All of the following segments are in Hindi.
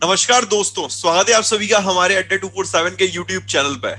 नमस्कार दोस्तों, स्वागत है आप सभी का हमारे अड्डा 247 के यूट्यूब चैनल पे।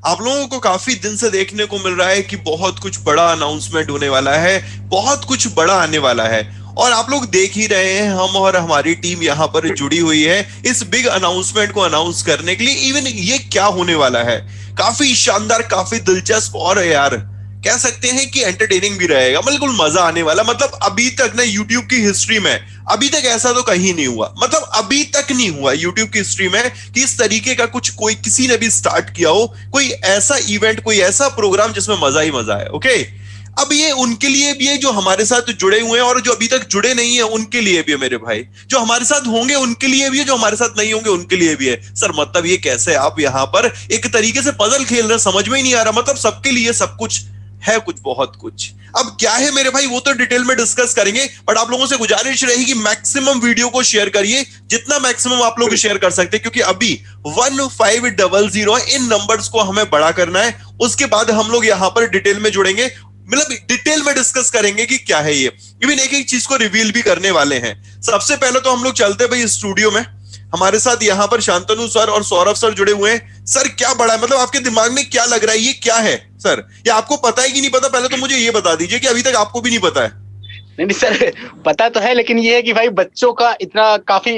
आप लोगों को काफी दिन से देखने को मिल रहा है कि बहुत कुछ बड़ा अनाउंसमेंट होने वाला है, बहुत कुछ बड़ा आने वाला है और आप लोग देख ही रहे हैं। हम और हमारी टीम यहाँ पर जुड़ी हुई है इस बिग अनाउंसमेंट को अनाउंस करने के लिए। इवन ये क्या होने वाला है, काफी शानदार, काफी दिलचस्प और यार कह सकते हैं कि एंटरटेनिंग भी रहेगा, बिल्कुल मजा आने वाला। मतलब अभी तक ना यूट्यूब की हिस्ट्री में अभी तक ऐसा तो कहीं नहीं हुआ, मतलब अभी तक नहीं हुआ यूट्यूब की हिस्ट्री में कि इस तरीके का कुछ कोई किसी ने भी स्टार्ट किया हो, कोई ऐसा इवेंट, कोई ऐसा प्रोग्राम जिसमें मजा ही मजा है। ओके, अब ये उनके लिए भी है जो हमारे साथ जुड़े हुए हैं और जो अभी तक जुड़े नहीं है उनके लिए भी है मेरे भाई। जो हमारे साथ होंगे उनके लिए भी है, जो हमारे साथ नहीं होंगे उनके लिए भी है। सर मतलब ये कैसे आप यहाँ पर एक तरीके से पजल खेल रहे हैं, समझ में ही नहीं आ रहा। मतलब सबके लिए सब कुछ है, कुछ बहुत कुछ। अब क्या है मेरे भाई वो तो डिटेल में डिस्कस करेंगे, बट आप लोगों से गुजारिश रहेगी मैक्सिमम वीडियो को शेयर करिए, जितना मैक्सिमम आप लोग शेयर कर सकते हैं, क्योंकि अभी 1500 इन नंबर्स को हमें बड़ा करना है। उसके बाद हम लोग यहां पर डिटेल में जुड़ेंगे, मतलब डिटेल में डिस्कस करेंगे कि क्या है ये। इवन एक एक चीज को रिवील भी करने वाले हैं। सबसे पहले तो हम लोग चलते भाई स्टूडियो में। हमारे साथ यहाँ पर शांतनु सर और सौरभ सर जुड़े हुए हैं। सर क्या बड़ा है, मतलब आपके दिमाग में क्या लग रहा है, ये क्या है सर? या आपको पता है कि नहीं पता? पहले तो मुझे ये बता दीजिए कि अभी तक आपको भी नहीं पता है। नहीं नहीं सर, पता तो है, लेकिन ये है कि भाई बच्चों का इतना काफी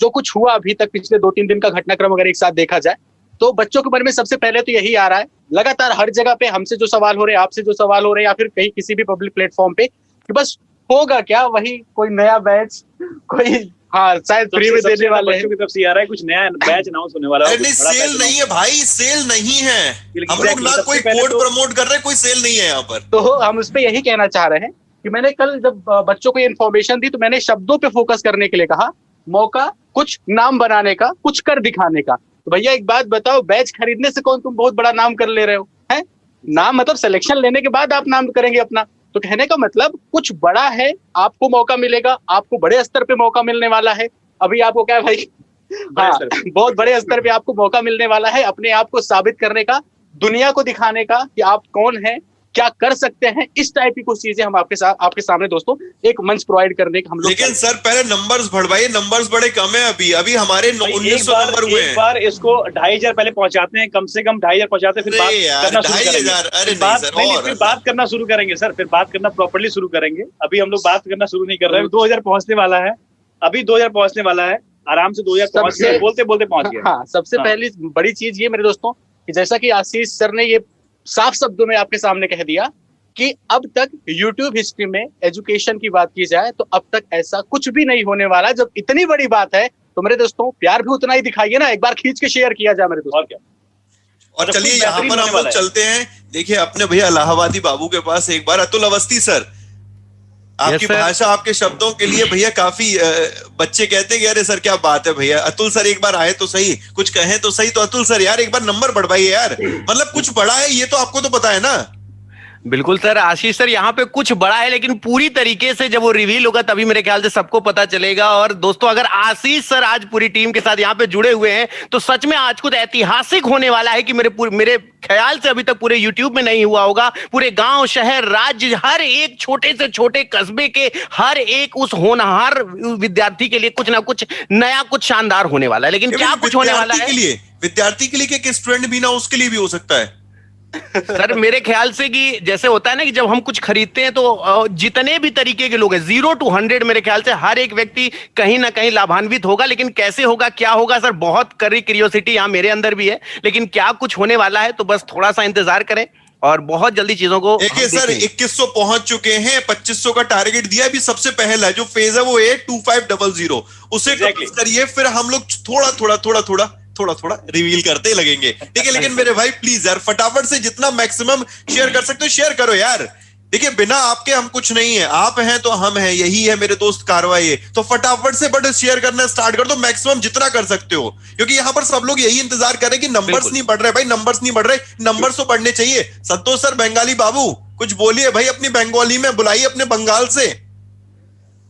जो कुछ हुआ अभी तक पिछले 2-3 दिन का घटनाक्रम अगर एक साथ देखा जाए तो बच्चों के मन में सबसे पहले तो यही आ रहा है, लगातार हर जगह पे हमसे जो सवाल हो रहे हैं, आपसे जो सवाल हो रहे हैं, या फिर कहीं किसी भी पब्लिक प्लेटफॉर्म पे, कि बस होगा क्या वही कोई नया बैच, कोई हाँ शायद फ्री में देने वाले बच्चों की तरफ से आ रहा है, कुछ नया बैच अनाउंस होने वाला है। नहीं, सेल नहीं है भाई, सेल नहीं है। हम लोग ना कोई कोड प्रमोट कर रहे हैं, कोई सेल नहीं है यहाँ पर। तो हम उस पर यही कहना चाह रहे हैं कि मैंने कल जब बच्चों को इन्फॉर्मेशन दी तो मैंने शब्दों पे फोकस करने के लिए कहा, मौका कुछ नाम बनाने का, कुछ कर दिखाने का। तो भैया एक बात बताओ, बैच खरीदने से कौन तुम बहुत बड़ा नाम कर ले रहे हो? है नाम मतलब सिलेक्शन लेने के बाद आप नाम करेंगे अपना। तो कहने का मतलब कुछ बड़ा है, आपको मौका मिलेगा, आपको बड़े स्तर पे मौका मिलने वाला है। अभी आपको क्या है भाई, हाँ बहुत बड़े स्तर पे आपको मौका मिलने वाला है अपने आप को साबित करने का, दुनिया को दिखाने का कि आप कौन हैं, क्या कर सकते हैं। इस टाइप की कुछ चीजें हम आपके सामने दोस्तों एक मंच प्रोवाइड करने का हम लोग। लेकिन सर पहले नंबर्स बढ़वाइए, नंबर्स बड़े कम है अभी हमारे 1900 नंबर हुए हैं। एक बार इसको 2500 पहले पहुंचाते हैं, कम से कम 2500 पहुंचाते हैं, फिर बात करना शुरू करेंगे। फिर बात करना शुरू करेंगे सर, फिर बात करना प्रॉपर्ली शुरू करेंगे। अभी हम लोग बात करना शुरू नहीं कर रहे हैं। 2000 पहुंचने वाला है, अभी 2000 पहुंचने वाला है, आराम से 2000 पहुंच गया, बोलते बोलते पहुंच गया। हाँ, सबसे पहली बड़ी चीज ये मेरे दोस्तों कि जैसा कि आशीष सर ने ये साफ शब्दों में आपके सामने कह दिया कि अब तक YouTube हिस्ट्री में एजुकेशन की बात की जाए तो अब तक ऐसा कुछ भी नहीं होने वाला। जब इतनी बड़ी बात है तो मेरे दोस्तों प्यार भी उतना ही दिखाइए ना, एक बार खींच के शेयर किया जाए मेरे दोस्तों। और क्या। और चलिए यहाँ पर हम लोग चलते हैं, देखिए अपने भैया इलाहाबादी बाबू के पास एक बार। अतुल अवस्थी सर, आपकी भाषा, आपके शब्दों के लिए भैया काफी बच्चे कहते हैं कि अरे सर क्या बात है भैया। अतुल सर एक बार आए तो सही, कुछ कहें तो सही। तो अतुल सर यार एक बार नंबर बढ़वाइए यार, मतलब कुछ बड़ा है ये तो आपको तो पता है ना। बिल्कुल सर, आशीष सर यहाँ पे कुछ बड़ा है, लेकिन पूरी तरीके से जब वो रिवील होगा तभी मेरे ख्याल से सबको पता चलेगा। और दोस्तों अगर आशीष सर आज पूरी टीम के साथ यहाँ पे जुड़े हुए हैं तो सच में आज कुछ ऐतिहासिक होने वाला है कि मेरे ख्याल से अभी तक पूरे यूट्यूब में नहीं हुआ होगा। पूरे गांव, शहर, राज्य, हर एक छोटे से छोटे कस्बे के हर एक उस होनहार विद्यार्थी के लिए कुछ ना कुछ नया, कुछ शानदार होने वाला है। लेकिन क्या कुछ होने वाला है विद्यार्थी के लिए, कि स्टूडेंट भी ना उसके लिए भी हो सकता है सर मेरे ख्याल से कि जैसे होता है ना कि जब हम कुछ खरीदते हैं तो जितने भी तरीके के लोग हैं 0 to 100 मेरे ख्याल से हर एक व्यक्ति कहीं ना कहीं लाभान्वित होगा। लेकिन कैसे होगा, क्या होगा सर, बहुत कड़ी क्यूरियोसिटी यहाँ मेरे अंदर भी है। लेकिन क्या कुछ होने वाला है तो बस थोड़ा सा इंतजार करें और बहुत जल्दी चीजों को देखिए। सर 2100 पहुंच चुके हैं, 2500 का टारगेट दिया। अभी सबसे पहला जो फेज है वो है 2500, उसे करिए, फिर हम लोग थोड़ा थोड़ा रिवील करते लगेंगे, ठीक है। लेकिन मेरे भाई प्लीज यार फटाफट से जितना मैक्सिमम शेयर कर सकते हो शेयर करो यार। देखिए बिना आपके हम कुछ नहीं है, आप हैं तो हम हैं, यही है मेरे दोस्त कार्रवाई है। तो फटाफट से बट शेयर करना स्टार्ट कर दो, मैक्सिमम जितना कर सकते हो, क्योंकि यहाँ पर सब लोग यही इंतजार करें कि नंबर्स नहीं बढ़ रहे भाई, नंबर्स नहीं बढ़ रहे, नंबर्स तो बढ़ने चाहिए। संतोष सर बंगाली बाबू कुछ बोलिए भाई, अपनी बंगाली में बुलाइए अपने बंगाल से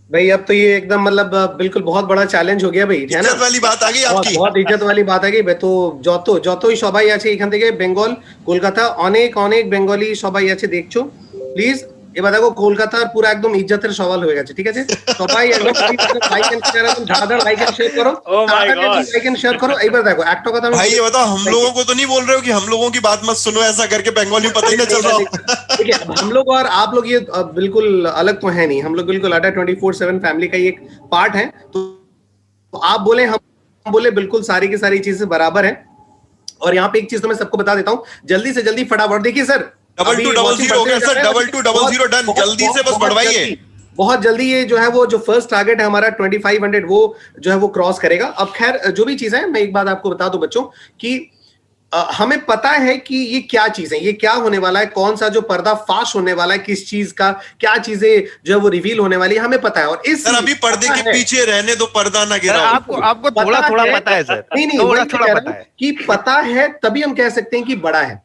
भाई। अब तो ये एकदम मतलब बिल्कुल बहुत बड़ा चैलेंज हो गया भाई, है ना? इज्जत वाली बात आ गई आपकी, बहुत इज्जत वाली बात आ गई। तो যতই সবাই আছে এখান থেকে বেঙ্গল কলকাতা অনেক বেঙ্গলি সবাই আছে দেখছো, প্লিজ ये बताओ कोलकाता पूरा एकदम इज्जतेर सवाल হয়ে গেছে, ঠিক আছে? সবাই একদম লাইক এন্ড শেয়ার একদম ধারাদার লাইক এন্ড শেয়ার করো, লাইক এন্ড শেয়ার করো। এইবার দেখো একটা কথা भाई ये बताओ, हम लोगों को तो नहीं बोल रहे हो कि हम लोगों की बात मत सुनो, ऐसा करके बंगाली पता ही नहीं चल रहा हो। ठीक है, हम लोग और आप लोग ये बिल्कुल अलग तो है नहीं, हम लोग बिल्कुल अड्डा 24/7 फैमिली का ही एक पार्ट है। तो आप बोले हम बोले, बिल्कुल सारी की सारी चीजें बराबर है। और यहाँ पे एक चीज तो मैं सबको बता देता हूँ, जल्दी से जल्दी फटाफट देखिए सर, 2200 हो गया सर, 2200 डन, जल्दी से बस बढ़वाइए। बहुत जल्दी ये जो है वो जो फर्स्ट टारगेट है हमारा 2500 वो जो है वो क्रॉस करेगा। अब खैर जो भी चीज है, मैं एक बात आपको बता दूं बच्चों कि हमें पता है कि ये क्या चीज है, ये क्या होने वाला है, कौन सा जो पर्दा फाश होने वाला है, किस चीज का क्या चीजें जो है वो रिवील होने वाली है, हमें पता है। और इस सर अभी पर्दे के पीछे रहने दो, पर्दा ना गिराओ। आपको थोड़ा थोड़ा पता है सर? नहीं थोड़ा पता है कि पता है, तभी हम कह सकते हैं कि बड़ा है,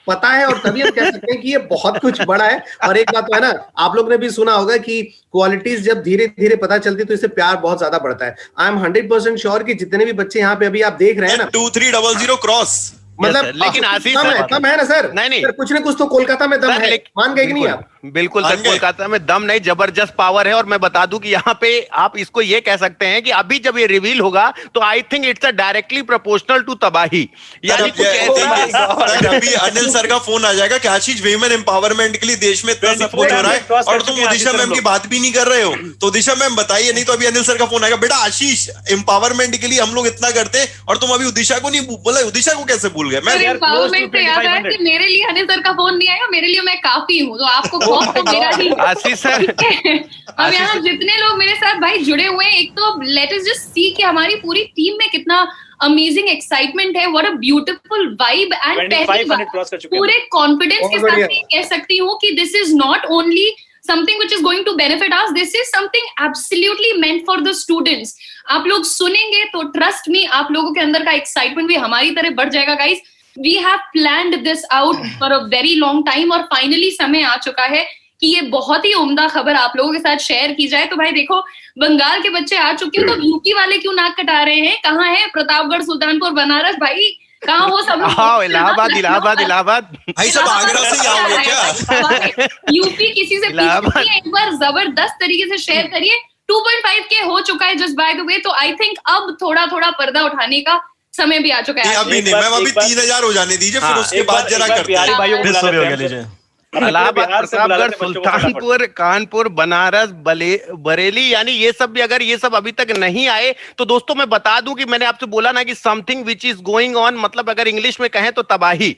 पता है और तभी हम कह सकते हैं कि ये बहुत कुछ बड़ा है। और एक बात तो है ना, आप लोग ने भी सुना होगा कि क्वालिटीज जब धीरे धीरे पता चलती तो इससे प्यार बहुत ज्यादा बढ़ता है। आई एम 100% श्योर कि जितने भी बच्चे यहाँ पे अभी आप देख रहे हैं ना, 2300 क्रॉस, मतलब लेकिन आशीष कम है ना सर? नहीं सर, कुछ ना कुछ तो कोलकाता में दम है, मान गए कि नहीं आप? बिल्कुल सर, कोलकाता में दम नहीं, जबरदस्त पावर है। और मैं बता दूं कि यहाँ पे आप इसको ये कह सकते हैं कि अभी जब ये रिवील होगा तो I think it's a directly proportional to तबाही। यानी कुछ अभी अनिल सर का फोन आ जाएगा कि आशीष वीमेन एम्पावरमेंट के लिए देश में इतना सब कुछ हो रहा है और तुम उदिशा मैम की बात भी नहीं कर रहे हो, तो उदिशा मैम बताइए, नहीं तो अभी अनिल सर का फोन आएगा, बेटा आशीष एम्पावरमेंट के लिए हम लोग इतना करते और तुम अभी उदिशा को नहीं बोला, उदिशा को कैसे भूल गए? मैं एम्पावरमेंट से याद आया कि मेरे लिए अनिल सर का फोन नहीं आएगा, मेरे लिए मैं काफी हूँ, तो आपको बहुत तो मेरा ही। आशीष सर, अब यहाँ जितने लोग मेरे साथ भाई जुड़े हुए हैं, एक तो लेट अस जस्ट सी कि हमारी पूरी टीम में कितना अमेजिंग एक्साइटमेंट है, what a beautiful vibe and पूरे कॉन्फिडेंस के साथ मैं कह सकती हूँ कि this is not only something which is going to benefit us, this is something absolutely meant for the students। आप लोग सुनेंगे तो ट्रस्ट मी, आप लोगों के अंदर का एक्साइटमेंट भी हमारी तरह बढ़ जाएगा। Guys, we have planned this out for a very long time और फाइनली समय आ चुका है कि ये बहुत ही उम्दा खबर आप लोगों के साथ शेयर की जाए। तो भाई देखो, बंगाल के बच्चे आ चुके हैं, तो यूपी वाले क्यों नाक कटा रहे हैं? कहाँ है प्रतापगढ़, सुल्तानपुर, बनारस, भाई कहाँ वो सब? इलाहाबाद भाई सब आगरा से आओगे क्या? यूपी किसी से पीछे, एक बार जबरदस्त तरीके से शेयर करिए। 2.5K हो चुका है जस्ट बाय द वे, तो आई थिंक अब थोड़ा थोड़ा पर्दा उठाने का समय भी आ चुका है। अभी नहीं मैम, अभी 3000 हो जाने दीजिए, फिर उसके बाद जरा करते हैं। इलाहाबाद, प्रतापगढ़, सुल्तानपुर, कानपुर, बनारस, बरेली, यानी ये सब भी अगर ये सब अभी तक नहीं आए तो दोस्तों मैं बता दूं कि मैंने आपसे बोला ना कि something which is going on, मतलब अगर इंग्लिश में कहें तो तबाही,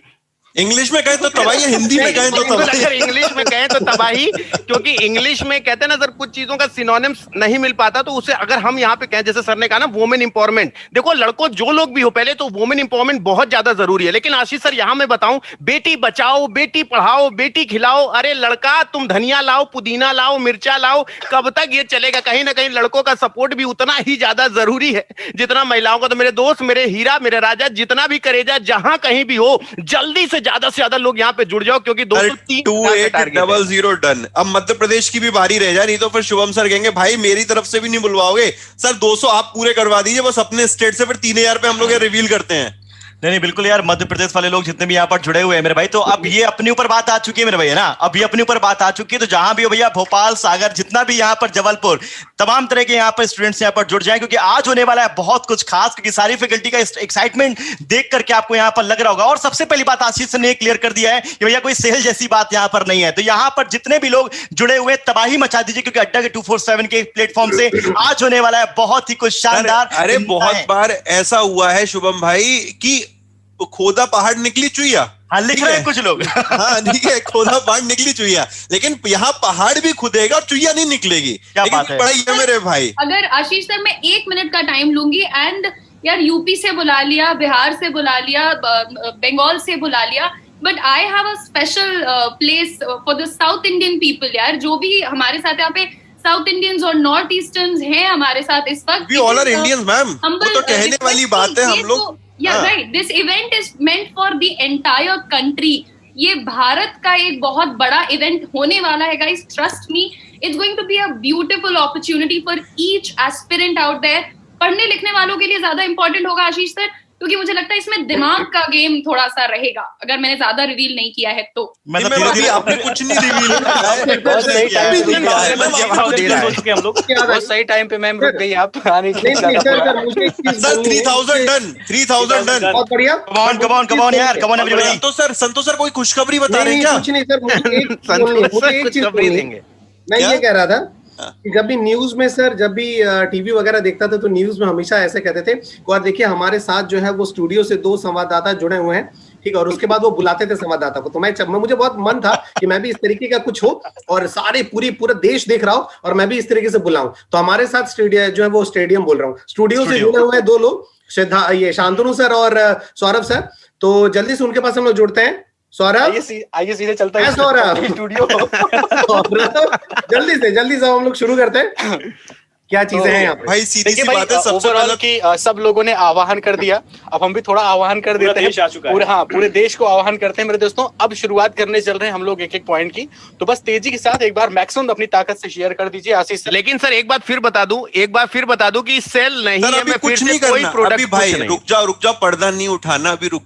इंग्लिश में कहें तो तबाही, हिंदी में कहें तो तबाही, अगर इंग्लिश में कहें तो तबाही, क्योंकि इंग्लिश में कहते हैं ना सर, कुछ चीजों का सिनोनिम्स नहीं मिल पाता, तो उसे अगर हम यहाँ पे कहें, जैसे सर ने कहा ना वुमेन इंपावरमेंट, देखो लड़कों जो लोग भी हो, पहले तो वुमेन इंपावरमेंट बहुत ज्यादा जरूरी है, लेकिन आशीष सर यहाँ मैं बताऊं, बेटी बचाओ, बेटी पढ़ाओ, बेटी खिलाओ, अरे लड़का तुम धनिया लाओ, पुदीना लाओ, मिर्चा लाओ, कब तक ये चलेगा? कहीं ना कहीं लड़कों का सपोर्ट भी उतना ही ज्यादा जरूरी है जितना महिलाओं का। तो मेरे दोस्त, मेरे हीरा, मेरे राजा, जितना भी करेजा, जहां कहीं भी हो, जल्दी से ज्यादा लोग यहाँ पे जुड़ जाओ, क्योंकि 2800 डन। अब मध्य प्रदेश की भी बारी रह जाए, नहीं तो फिर शुभम सर कहेंगे भाई मेरी तरफ से भी नहीं बुलवाओगे। सर 200 आप पूरे करवा दीजिए बस अपने स्टेट से, फिर 3000 पे हम लोग रिवील करते हैं। नहीं बिल्कुल यार, मध्य प्रदेश वाले लोग जितने भी यहाँ पर जुड़े हुए हैं मेरे भाई, तो अब ये अपने ऊपर बात आ चुकी है मेरे भाई, है ना, अब ये अपने ऊपर बात आ चुकी है। तो जहां भी हो भैया, भोपाल, सागर, जितना भी यहाँ पर जबलपुर, तमाम तरह के यहाँ पर स्टूडेंट्स यहाँ पर जुड़ जाए, क्योंकि आज होने वाला है बहुत कुछ खास, क्योंकि सारी फैकल्टी का एक्साइटमेंट देख करके आपको यहाँ पर लग रहा होगा। और सबसे पहली बात आशीष ने क्लियर कर दिया है कि भैया कोई सेल जैसी बात यहाँ पर नहीं है। तो यहाँ पर जितने भी लोग जुड़े हुए तबाही मचा दीजिए, क्योंकि अड्डा के 247 के प्लेटफॉर्म से आज होने वाला है बहुत ही कुछ शानदार। अरे बहुत बार ऐसा हुआ है शुभम भाई कि खोदा पहाड़ निकली चुईया, हाँ लिख रहे हैं कुछ लोग हाँ ठीक है, खोदा पहाड़ निकली चुईया, लेकिन यहाँ पहाड़ भी खुदेगा और चुईया नहीं निकलेगी। क्या बात है? बड़ा ही है मेरे भाई। अगर आशीष सर मैं 1 मिनट का टाइम लूंगी, एंड यार यूपी से बुला लिया, बिहार से बुला लिया, बंगाल से बुला लिया, but I have a special place for the south Indian people. यार जो भी हमारे साथ यहाँ पे साउथ इंडियंस और नॉर्थ ईस्टर्न्स हैं हमारे साथ इस वक्त, we all are Indians ma'am, वो तो कहने वाली बात है। हम लोग right, this event is meant for the entire country. ये भारत का एक बहुत बड़ा इवेंट होने वाला है guys, trust me, it's going to be a beautiful opportunity for each aspirant out there. पढ़ने लिखने वालों के लिए ज्यादा इंपॉर्टेंट होगा आशीष सर, क्योंकि मुझे लगता है इसमें दिमाग का गेम थोड़ा सा रहेगा, अगर मैंने ज्यादा रिवील नहीं किया है तो। मतलब अभी आपने कुछ नहीं रिवील बहुत सही टाइम पे मैम रुक गई आप। सर 3000 डन, 3000 डन, बहुत बढ़िया। कम ऑन यार, come on everybody. Santosh sir कोई खुशखबरी बता रहे हैं क्या? कुछ नहीं सर, मुझे एक चीज देंगे। मैं ये कह रहा था कि जब भी न्यूज में सर, जब भी टीवी वगैरह देखता था तो न्यूज में हमेशा ऐसे कहते थे, और देखिए हमारे साथ जो है वो स्टूडियो से 2 संवाददाता जुड़े हुए हैं, ठीक है, और उसके बाद वो बुलाते थे संवाददाता को। तो मैं मुझे बहुत मन था कि मैं भी इस तरीके का कुछ हो और पूरा देश देख रहा हो और मैं भी इस तरीके से बुलाऊं। तो हमारे साथ स्टेडियम जो है वो स्टेडियम बोल रहा हूँ, स्टूडियो से जुड़े हुए हैं 2 लोग, ये शांतनु सर और सौरभ सर। तो जल्दी से उनके पास हम लोग जुड़ते हैं। सौरभ आइए सीधे चलता है सौरभ स्टूडियो। जल्दी से हम लोग शुरू करते हैं। क्या चीजें हैं यहाँ पे? भाई सीधी सी बात है, सबसे पहले कि सब लोगों ने आह्वान कर दिया, अब हम भी थोड़ा आह्वान कर देते हैं, पूरे देश को आह्वान करते हैं मेरे दोस्तों। अब शुरुआत करने चल रहे हैं हम लोग एक एक पॉइंट की, तो बस तेजी के साथ एक बार मैक्सिमम अपनी ताकत से शेयर कर दीजिए आशीष। लेकिन सर एक बात फिर बता दूं कि सेल नहीं है, मैं कुछ नहीं करना अभी भाई। रुक जाओ, पर्दा नहीं उठाना अभी, रुक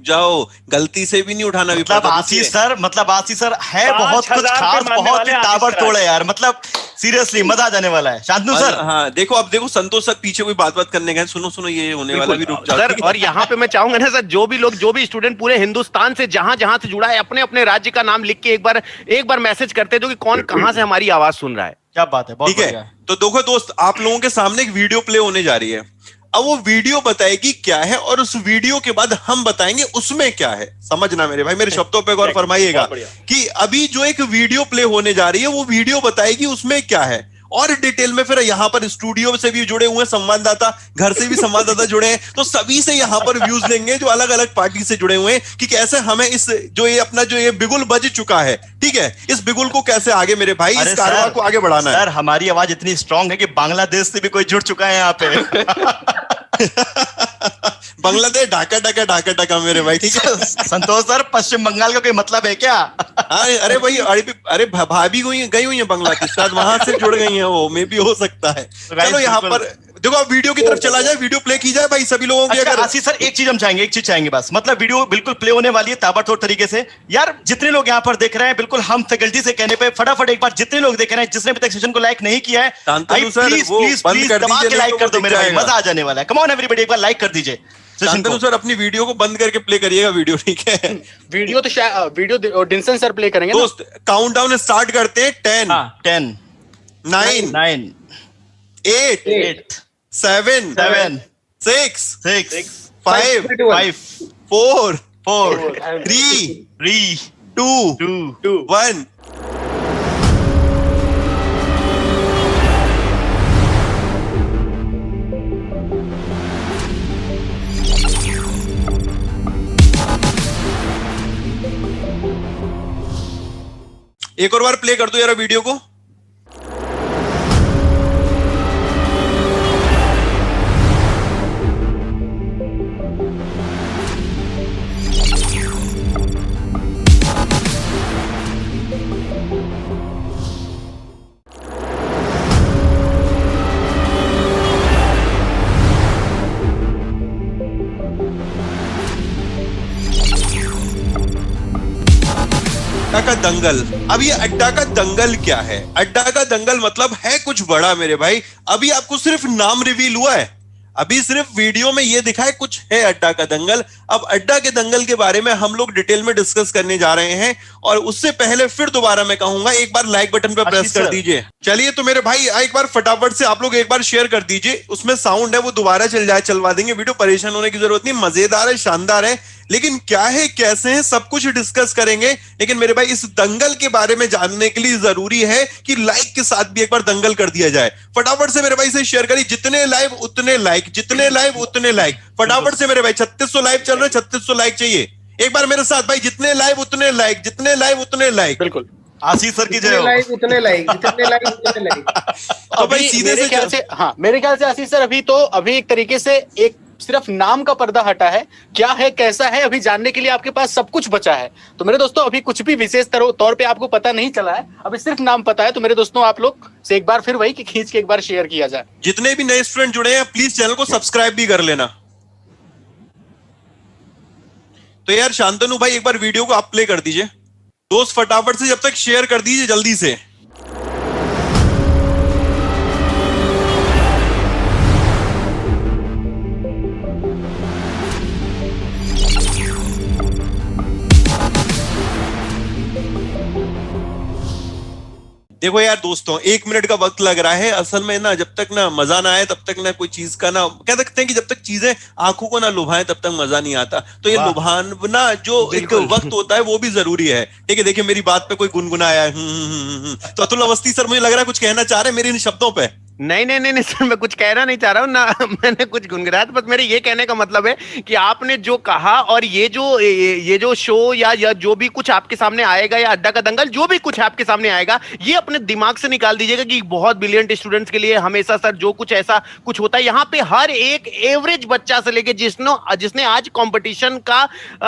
जाओ, गलती से भी नहीं उठाना। मतलब आशीष सर है बहुत कुछ खास, बहुत ही ताबड़तोड़ है यार, मतलब सीरियसली मजा आ जाने वाला है। शांतनु सर, हाँ देखो संतोष सर पीछे कोई बात करने गए, सुनो ये होने वाला भी, रुक जाओ सर। और यहाँ पे मैं चाहूंगा ना सर, जो भी स्टूडेंट पूरे हिंदुस्तान से जहां से जुड़ा है, अपने अपने राज्य का नाम लिख के एक बार मैसेज करते दो कि कौन कहां से हमारी आवाज सुन रहा है। क्या बात है, ठीक है। तो देखो दोस्त, आप लोगों के सामने एक वीडियो प्ले होने जा रही है। अब वो वीडियो बताएगी क्या है और उस वीडियो के बाद हम बताएंगे उसमें क्या है। समझना मेरे भाई, मेरे शब्दों पे गौर फरमाइएगा कि अभी जो एक वीडियो प्ले होने जा रही है वो वीडियो बताएगी उसमें क्या है, और डिटेल में फिर यहाँ पर स्टूडियो से भी जुड़े हुए हैं संवाददाता, घर से भी संवाददाता जुड़े हैं, तो सभी से यहाँ पर व्यूज लेंगे जो अलग अलग पार्टी से जुड़े हुए हैं कि कैसे हमें इस जो ये अपना जो ये बिगुल बज चुका है, ठीक है, इस बिगुल को कैसे आगे मेरे भाई इस कारवां को आगे बढ़ाना है। सर हमारी आवाज इतनी स्ट्रांग है कि बांग्लादेश से भी कोई जुड़ चुका है यहाँ पे। बांग्लादेश ढाका मेरे भाई, ठीक है। संतोष सर, पश्चिम बंगाल का कोई मतलब है क्या? अरे भाई, अरे भाभी गई हुई है बांग्लादेश, शायद वहां से जुड़ गई है वो, मे भी हो सकता है। चलो यहाँ पर देखो, अब वीडियो की तरफ चला जाए, वीडियो प्ले की जाए भाई सभी लोगों की। अगर आशीष सर एक चीज चाहेंगे बस, मतलब वीडियो बिल्कुल प्ले होने वाली है ताबड़तोड़ तरीके से यार। जितने लोग यहाँ पर देख रहे हैं, बिल्कुल हम फैकल्टी से कहने पे फटाफट एक बार जितने लोग देख रहे हैं, जिसने अभी तक सेशन को लाइक नहीं किया है, प्लीज दबा के लाइक कर दो मेरे भाई, मजा आ जाने वाला है। कम ऑन एवरीबॉडी, एक बार लाइक कर दीजिए। शांतनु सर अपनी वीडियो को बंद करके प्ले करिएगा वीडियो, ठीक है। वीडियो डिंसन सर प्ले करेंगे दोस्त। काउंटडाउन स्टार्ट करते हैं। 10 9 8 7 6 5 4 3 2 1। एक और बार प्ले कर दो यार वीडियो को। अड्डा का दंगल। अब ये अड्डा का दंगल क्या है? अड्डा का दंगल मतलब है कुछ बड़ा मेरे भाई। अभी आपको सिर्फ नाम रिवील हुआ है, अभी सिर्फ वीडियो में ये दिखा है कुछ है अड्डा का दंगल। अब अड्डा के दंगल के बारे में हम लोग डिटेल में डिस्कस करने जा रहे हैं, और उससे पहले फिर दोबारा मैं कहूंगा एक बार लाइक बटन पे प्रेस कर दीजिए। चलिए तो मेरे भाई एक बार फटाफट से आप लोग एक बार शेयर कर दीजिए, उसमें साउंड है वो दोबारा चलवा देंगे वीडियो, परेशान होने की जरूरत नहीं, मजेदार है, शानदार है। लेकिन क्या है कैसे है सब कुछ डिस्कस करेंगे। लेकिन मेरे भाई इस दंगल के बारे में जानने के लिए जरूरी है कि लाइक के साथ भी एक बार दंगल कर दिया जाए। फटाफट से मेरे भाई से शेयर करिए, जितने लाइव उतने लाइक, जितने लाइव उतने लाइक। फटाफट से मेरे भाई 3600 लाइव चल रहे, 3600 लाइक चाहिए। एक बार मेरे साथ भाई, जितने लाइव उतने लाइक, जितने लाइव उतने लाइक। बिल्कुल आशीष सर की जय हो। लाइक उतने लाइक, जितने लाइक उतने लाइक। तो भाई सीधे से ख्याल से, हाँ मेरे ख्याल से आशीष सर अभी एक तरीके से एक सिर्फ नाम का पर्दा हटा है, क्या है कैसा है अभी जानने के लिए आपके पास सब कुछ बचा है। तो मेरे दोस्तों अभी कुछ भी विशेष तौर पे आपको पता नहीं चला है, अभी सिर्फ नाम पता है। तो मेरे दोस्तों आप लोग से एक बार फिर वही कि खींच के एक बार शेयर किया जाए। जितने भी नए स्टूडेंट जुड़े हैं प्लीज चैनल को सब्सक्राइब भी कर लेना। तो यार शांतनु भाई एक बार वीडियो को आप प्ले कर दीजिए, दोस्त फटाफट से जब तक शेयर कर दीजिए जल्दी से। देखो यार दोस्तों, 1 मिनट का वक्त लग रहा है। असल में ना, जब तक ना मजा ना आए तब तक ना कोई चीज का ना, कह सकते हैं कि जब तक चीजें आंखों को ना लुभाएं तब तक मजा नहीं आता। तो ये लुभाना जो एक वक्त होता है वो भी जरूरी है। ठीक है, देखिए मेरी बात पे कोई गुनगुनाया। तो अतुल अवस्थी सर मुझे लग रहा है कुछ कहना चाह रहे हैं मेरे इन शब्दों पे। नहीं सर, मैं कुछ कहना नहीं चाह रहा हूँ ना, मैंने कुछ गुनगुनाया। बस मेरे ये कहने का मतलब है कि आपने जो कहा, और ये जो शो या जो भी कुछ आपके सामने आएगा, या अड्डा का दंगल जो भी कुछ आपके सामने आएगा, ये अपने दिमाग से निकाल दीजिएगा कि बहुत ब्रिलियंट स्टूडेंट्स के लिए हमेशा सर जो कुछ ऐसा कुछ होता है, यहाँ पे हर एक एवरेज बच्चा से लेके जिसने आज कॉम्पिटिशन का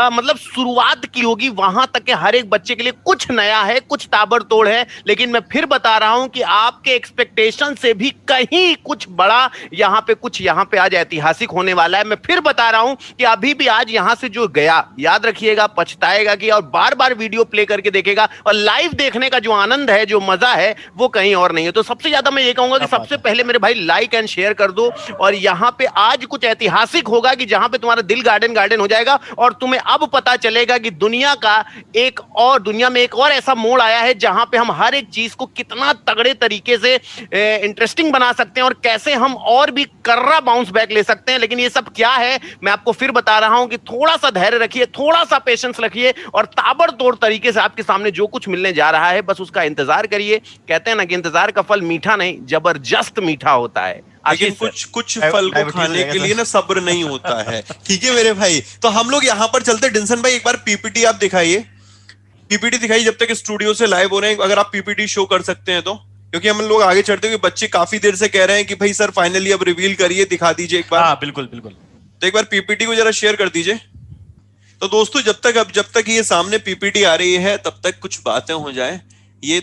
मतलब शुरुआत की होगी, वहां तक के हर एक बच्चे के लिए कुछ नया है, कुछ ताबड़तोड़ है। लेकिन मैं फिर बता रहा हूं कि आपके एक्सपेक्टेशन से भी कहीं कुछ बड़ा यहाँ पे आज ऐतिहासिक होने वाला है। मैं फिर बता रहा हूं कि अभी भी आज यहां से जो गया, याद रखिएगा, पछताएगा कि, और बार बार वीडियो प्ले करके देखेगा। और लाइव देखने का जो आनंद है, जो मजा है, वो कहीं और नहीं है। तो सबसे ज्यादा मैं ये कहूंगा कि सबसे पहले मेरे भाई लाइक एंड शेयर कर दो। और यहाँ पे आज कुछ ऐतिहासिक होगा कि जहां पे तुम्हारा दिल गार्डन हो जाएगा, और तुम्हें अब पता चलेगा कि दुनिया में एक और ऐसा मोड़ आया है जहां पे हम हर एक चीज को कितना तगड़े तरीके से इंटरेस्टिंग बना सकते हैं, और कैसे हम और भी कर्रा बाउंस बैक ले सकते हैं। लेकिन ये सब क्या है, मैं आपको फिर बता रहा हूं कि थोड़ा सा धैर्य रखिए, थोड़ा सा पेशेंस रखिए, और ताबड़तोड़ तरीके से आपके सामने जो कुछ मिलने जा रहा है, बस उसका इंतजार करिए। कहते हैं ना कि इंतजार का फल मीठा नहीं, जबरदस्त मीठा होता है। लेकिन कुछ फल को खाने के लिए ना सब्र नहीं होता है। ठीक है मेरे भाई, तो हम लोग यहाँ पर चलते। डिंसन भाई एक बार पीपीटी आप दिखाइए, पीपीटी दिखाइए जब तक स्टूडियो से लाइव हो रहे हैं। अगर आप पीपीटी शो कर सकते हैं तो, क्योंकि हम लोग आगे चढ़ते हुए बच्चे काफी देर से कह रहे हैं कि भाई सर फाइनली अब रिवील करिए, दिखा दीजिए एक बार। हाँ बिल्कुल। तो एक बार पीपीटी को जरा शेयर कर दीजिए। तो दोस्तों जब तक ये सामने पीपीटी आ रही है तब तक कुछ बातें हो जाए। ये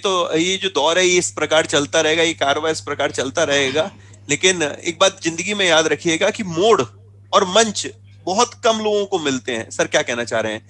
जो दौर है ये इस प्रकार चलता रहेगा, ये कारवा इस प्रकार चलता रहेगा। लेकिन एक बात जिंदगी में याद रखिएगा कि मोड़ और मंच बहुत कम लोगों को मिलते हैं। सर क्या कहना चाह रहे हैं?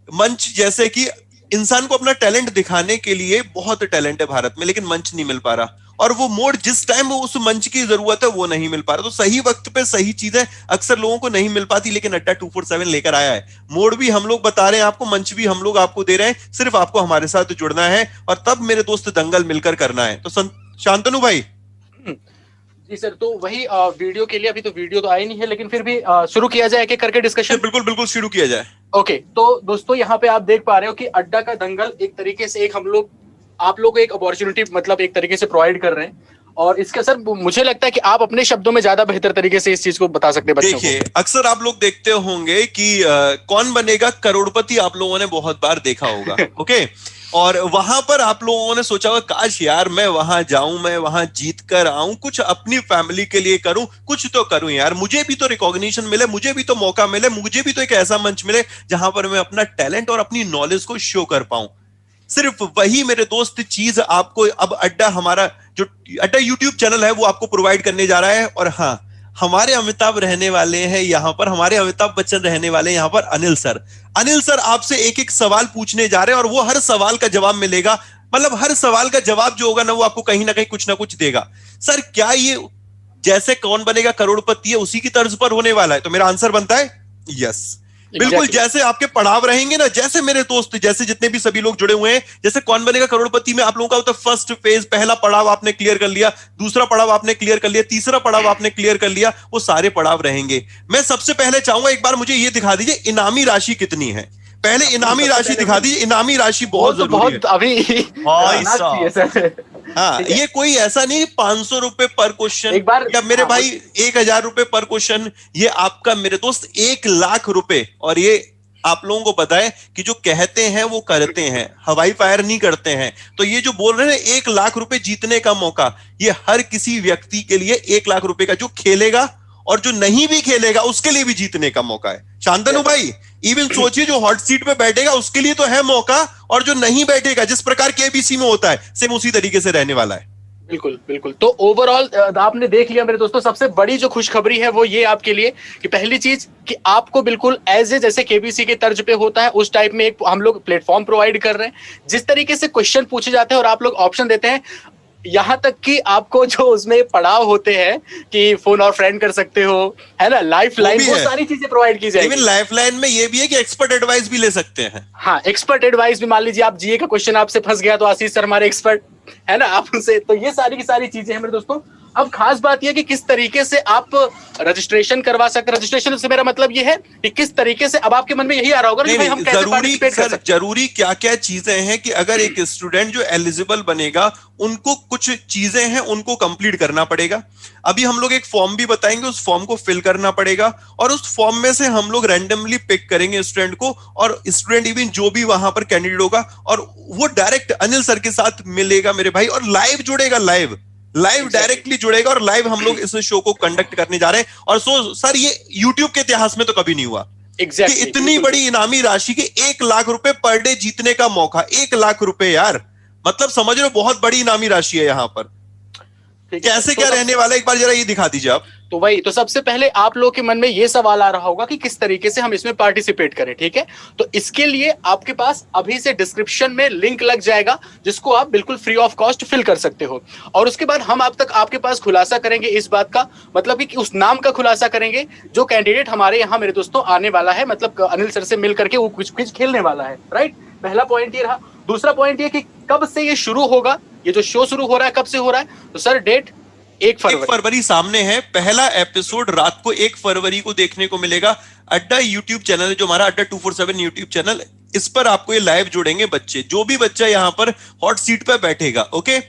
मंच, जैसे कि इंसान को अपना टैलेंट दिखाने के लिए बहुत टैलेंट है भारत में, लेकिन मंच नहीं मिल पा रहा। और वो मोड़ जिस टाइम वो उस मंच की जरूरत है वो नहीं मिल पा रहा। तो सही वक्त पे सही चीजें अक्सर लोगों को नहीं मिल पाती, लेकिन अड्डा 247 लेकर आया है। मोड़ भी हम लोग बता रहे हैं आपको, मंच भी हम लोग आपको दे रहे हैं। सिर्फ आपको हमारे साथ जुड़ना है, और तब मेरे दोस्त दंगल मिलकर करना है। तो शांतनु भाई। जी सर, तो वही वीडियो के लिए, अभी तो वीडियो तो आई नहीं है, लेकिन फिर भी शुरू किया जाए एक करके डिस्कशन। बिल्कुल शुरू किया जाए। ओके, तो दोस्तों यहाँ पे आप देख पा रहे हो कि अड्डा का दंगल एक तरीके से आप लोग को एक अपॉर्चुनिटी मतलब एक तरीके से प्रोवाइड कर रहे हैं। और इसका सर मुझे लगता है कि आप अपने शब्दों में ज्यादा बेहतर तरीके से इस चीज को बता सकते हैं बच्चों को। देखिए अक्सर आप लोग देखते होंगे कि कौन बनेगा करोड़पति आप लोगों ने बहुत बार देखा होगा। ओके, और वहां पर आप लोगों ने सोचा होगा काश यार मैं वहां जाऊं, मैं वहां जीत कर आऊं, कुछ अपनी फैमिली के लिए करूं, कुछ तो करूं यार, मुझे भी तो रिकॉग्निशन मिले, मुझे भी तो मौका मिले, मुझे भी तो एक ऐसा मंच मिले जहां पर मैं अपना टैलेंट और अपनी नॉलेज को शो कर पाऊं। सिर्फ वही मेरे दोस्त चीज आपको अब अड्डा, हमारा जो अड्डा यूट्यूब चैनल है वो आपको प्रोवाइड करने जा रहा है। और हाँ, हमारे अमिताभ रहने वाले हैं यहाँ पर, हमारे अमिताभ बच्चन रहने वाले हैं यहाँ पर। अनिल सर आपसे एक एक सवाल पूछने जा रहे हैं, और वो हर सवाल का जवाब मिलेगा। मतलब हर सवाल का जवाब जो होगा ना वो आपको कहीं ना कहीं कुछ ना कुछ देगा। सर क्या ये जैसे कौन बनेगा करोड़पति है उसी की तर्ज पर होने वाला है? तो मेरा आंसर बनता है यस। बिल्कुल जैसे आपके पड़ाव रहेंगे ना, जैसे मेरे दोस्त, जैसे जितने भी सभी लोग जुड़े हुए हैं, जैसे कौन बनेगा करोड़पति में आप लोगों का तो फर्स्ट फेज, पहला पड़ाव आपने क्लियर कर लिया, दूसरा पड़ाव आपने क्लियर कर लिया, तीसरा पड़ाव आपने क्लियर कर लिया, वो सारे पड़ाव रहेंगे। मैं सबसे पहले चाहूंगा एक बार मुझे ये दिखा दीजिए इनामी राशि कितनी है। पहले इनामी राशि दिखा दीजिए। इनामी राशि बहुत जरूरी है अभी। हाँ, ये कोई ऐसा नहीं 500 रुपए पर क्वेश्चन या मेरे भाई 1000 रुपए पर क्वेश्चन, ये आपका मेरे दोस्त 1 लाख रुपए। और ये आप लोगों को पता है कि जो कहते हैं वो करते हैं, हवाई फायर नहीं करते हैं। तो ये जो बोल रहे हैं 1 लाख रुपए जीतने का मौका, ये हर किसी व्यक्ति के लिए 1 लाख रुपए का, जो खेलेगा और जो नहीं भी खेलेगा उसके लिए भी जीतने का मौका है। शांतनु भाई इवन सोचिए जो हॉट सीट पे बैठेगा उसके लिए तो है मौका, और जो नहीं बैठेगा जिस प्रकार केबीसी में होता है सेम उसी तरीके से रहने वाला है। बिल्कुल बिल्कुल। तो ओवरऑल आपने देख लिया मेरे दोस्तों, सबसे बड़ी जो खुशखबरी है वो ये आपके लिए कि पहली चीज कि आपको बिल्कुल एज ए जैसे केबीसी के तर्ज पे होता है उस टाइप में एक हम लोग प्लेटफॉर्म प्रोवाइड कर रहे हैं, जिस तरीके से क्वेश्चन पूछे जाते हैं और आप लोग ऑप्शन देते हैं, यहाँ तक कि आपको जो उसमें पड़ाव होते हैं कि फोन और फ्रेंड कर सकते हो, है ना, लाइफ लाइन, वो सारी चीजें प्रोवाइड की जाएगी। इवन लाइफ लाइन में ये भी है कि एक्सपर्ट एडवाइस भी ले सकते हैं। हाँ, एक्सपर्ट एडवाइस भी, मान लीजिए आप जीए का क्वेश्चन आपसे फंस गया तो आशीष सर हमारे एक्सपर्ट है ना, आप उनसे, तो ये सारी की सारी चीजें हैं मेरे दोस्तों। अब खास बात यह कि किस तरीके से आप रजिस्ट्रेशन करवा सकते हैं। रजिस्ट्रेशन से मेरा मतलब यह है कि किस तरीके से, अब आपके मन में यही आ रहा होगा कि भाई हम कैसे पार्टिसिपेट कर सकते हैं। जरूरी क्या क्या चीजें हैं कि अगर एक स्टूडेंट जो एलिजिबल बनेगा उनको कुछ चीजें हैं उनको कंप्लीट करना पड़ेगा। अभी हम लोग एक फॉर्म भी बताएंगे, उस फॉर्म को फिल करना पड़ेगा और उस फॉर्म में से हम लोग रैंडमली पिक करेंगे स्टूडेंट को, और स्टूडेंट इवन जो भी वहां पर कैंडिडेट होगा और वो डायरेक्ट अनिल सर के साथ मिलेगा मेरे भाई, और लाइव जुड़ेगा, लाइव डायरेक्टली जुड़ेगा, और लाइव हम लोग इस शो को कंडक्ट करने जा रहे हैं। और सर ये YouTube के इतिहास में तो कभी नहीं हुआ कि इतनी बड़ी इनामी राशि के 1 लाख रुपए पर डे जीतने का मौका। 1 लाख रुपए यार, मतलब समझ रहे हो, बहुत बड़ी इनामी राशि है यहाँ पर। कैसे क्या रहने वाला है, एक बार जरा ये दिखा दीजिए आप। तो वही, तो सबसे पहले आप लोगों के मन में ये सवाल आ रहा होगा कि किस तरीके से हम इसमें पार्टिसिपेट करें, ठीक है। तो इसके लिए आपके पास अभी से डिस्क्रिप्शन में लिंक लग जाएगा जिसको आप बिल्कुल फ्री ऑफ कॉस्ट फिल कर सकते हो, और उसके बाद हम आप तक आपके पास खुलासा करेंगे इस बात का, मतलब कि उस नाम का खुलासा करेंगे जो कैंडिडेट हमारे यहाँ मेरे दोस्तों आने वाला है, मतलब अनिल सर से मिल करके वो कुछ खेलने वाला है, राइट। पहला पॉइंट ये रहा। दूसरा पॉइंट ये कि कब से ये शुरू होगा, ये जो शो शुरू हो रहा है कब से हो रहा है, तो सर डेट 1 फरवरी सामने है। पहला एपिसोड रात को 1 फरवरी को देखने को मिलेगा। अड्डा यूट्यूब चैनल है जो हमारा अड्डा 247 यूट्यूब चैनल, इस पर आपको ये लाइव जुड़ेंगे बच्चे। जो भी बच्चा यहाँ पर हॉट सीट पे बैठेगा, ओके।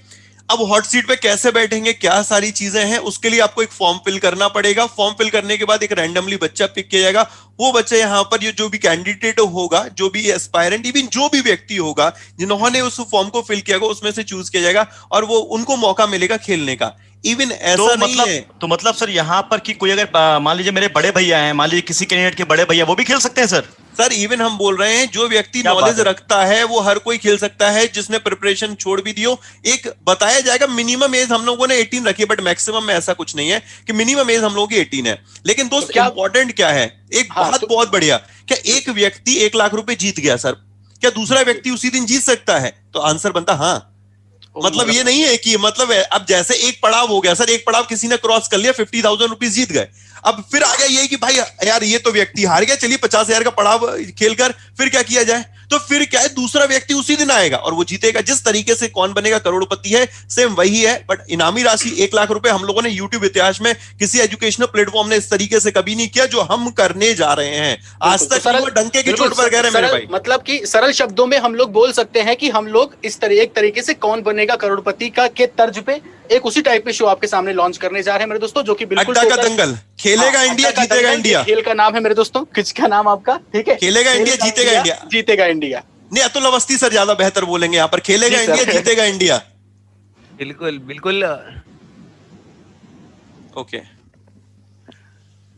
अब हॉट सीट पे कैसे बैठेंगे, क्या सारी चीजें हैं, उसके लिए आपको एक फॉर्म फिल करना पड़ेगा। फॉर्म फिल करने के बाद एक रैंडमली बच्चा पिक किया जाएगा। वो बच्चा यहाँ पर ये जो भी कैंडिडेट होगा, जो भी एस्पायरेंट, इवन जो भी व्यक्ति होगा जिन्होंने उस फॉर्म को फिल किया होगा, उसमें से चूज किया जाएगा और वो उनको मौका मिलेगा खेलने का। इवन ऐसा तो नहीं मतलब, है तो मतलब सर यहाँ पर कि कोई अगर मान लीजिए मेरे बड़े भैया हैं, मान लीजिए किसी कैंडिडेट के बड़े भैया, वो भी खेल सकते हैं सर? सर इवन हम बोल रहे हैं जो व्यक्ति नॉलेज रखता है वो हर कोई खेल सकता है, जिसने प्रिपरेशन छोड़ भी दियो। एक बताया जाएगा मिनिमम एज हम लोगों ने 18 रखी है, बट मैक्सिमम में ऐसा कुछ नहीं है कि मिनिमम एज हम लोगों की 18 है। लेकिन दोस्त इंपॉर्टेंट क्या है, एक बात बहुत बढ़िया, क्या एक व्यक्ति 1 लाख रुपए जीत गया सर, क्या दूसरा व्यक्ति उसी दिन जीत सकता है? तो आंसर बनता हाँ। मतलब ये नहीं है कि मतलब अब जैसे एक पड़ाव हो गया सर, एक पड़ाव किसी ने क्रॉस कर लिया, 50,000 रुपीज जीत गए। अब फिर आ गया ये कि भाई यार ये तो व्यक्ति हार गया, चलिए 50,000 का पड़ाव खेलकर फिर क्या किया जाए, तो फिर क्या है, दूसरा व्यक्ति उसी दिन आएगा और वो जीतेगा। जिस तरीके से कौन बनेगा करोड़पति है, सेम वही है। बट इनामी राशि 1 लाख रुपए हम लोगों ने यूट्यूब इतिहास में किसी एजुकेशनल प्लेटफॉर्म ने इस तरीके से कभी नहीं किया, जो हम करने जा रहे हैं। आज तक डंके की चोट पर कह रहे हैं मेरे भाई। मतलब कि सरल शब्दों में हम लोग बोल सकते हैं कि हम लोग इस एक तरीके से कौन बनेगा करोड़पति का के तर्ज पे एक उसी टाइप के शो आपके सामने लॉन्च करने जा रहे हैं मेरे दोस्तों, जो कि बिल्कुल अड्डा का दंगल, खेलेगा इंडिया जीतेगा इंडिया। खेल का नाम है मेरे दोस्तों, किसका नाम आपका, ठीक है, खेलेगा इंडिया जीतेगा इंडिया, जीतेगा इंडिया। नहीं अतुल अवस्थी सर ज्यादा बेहतर बोलेंगे यहाँ पर, खेलेगा इंडिया जीतेगा इंडिया। बिल्कुल बिल्कुल ओके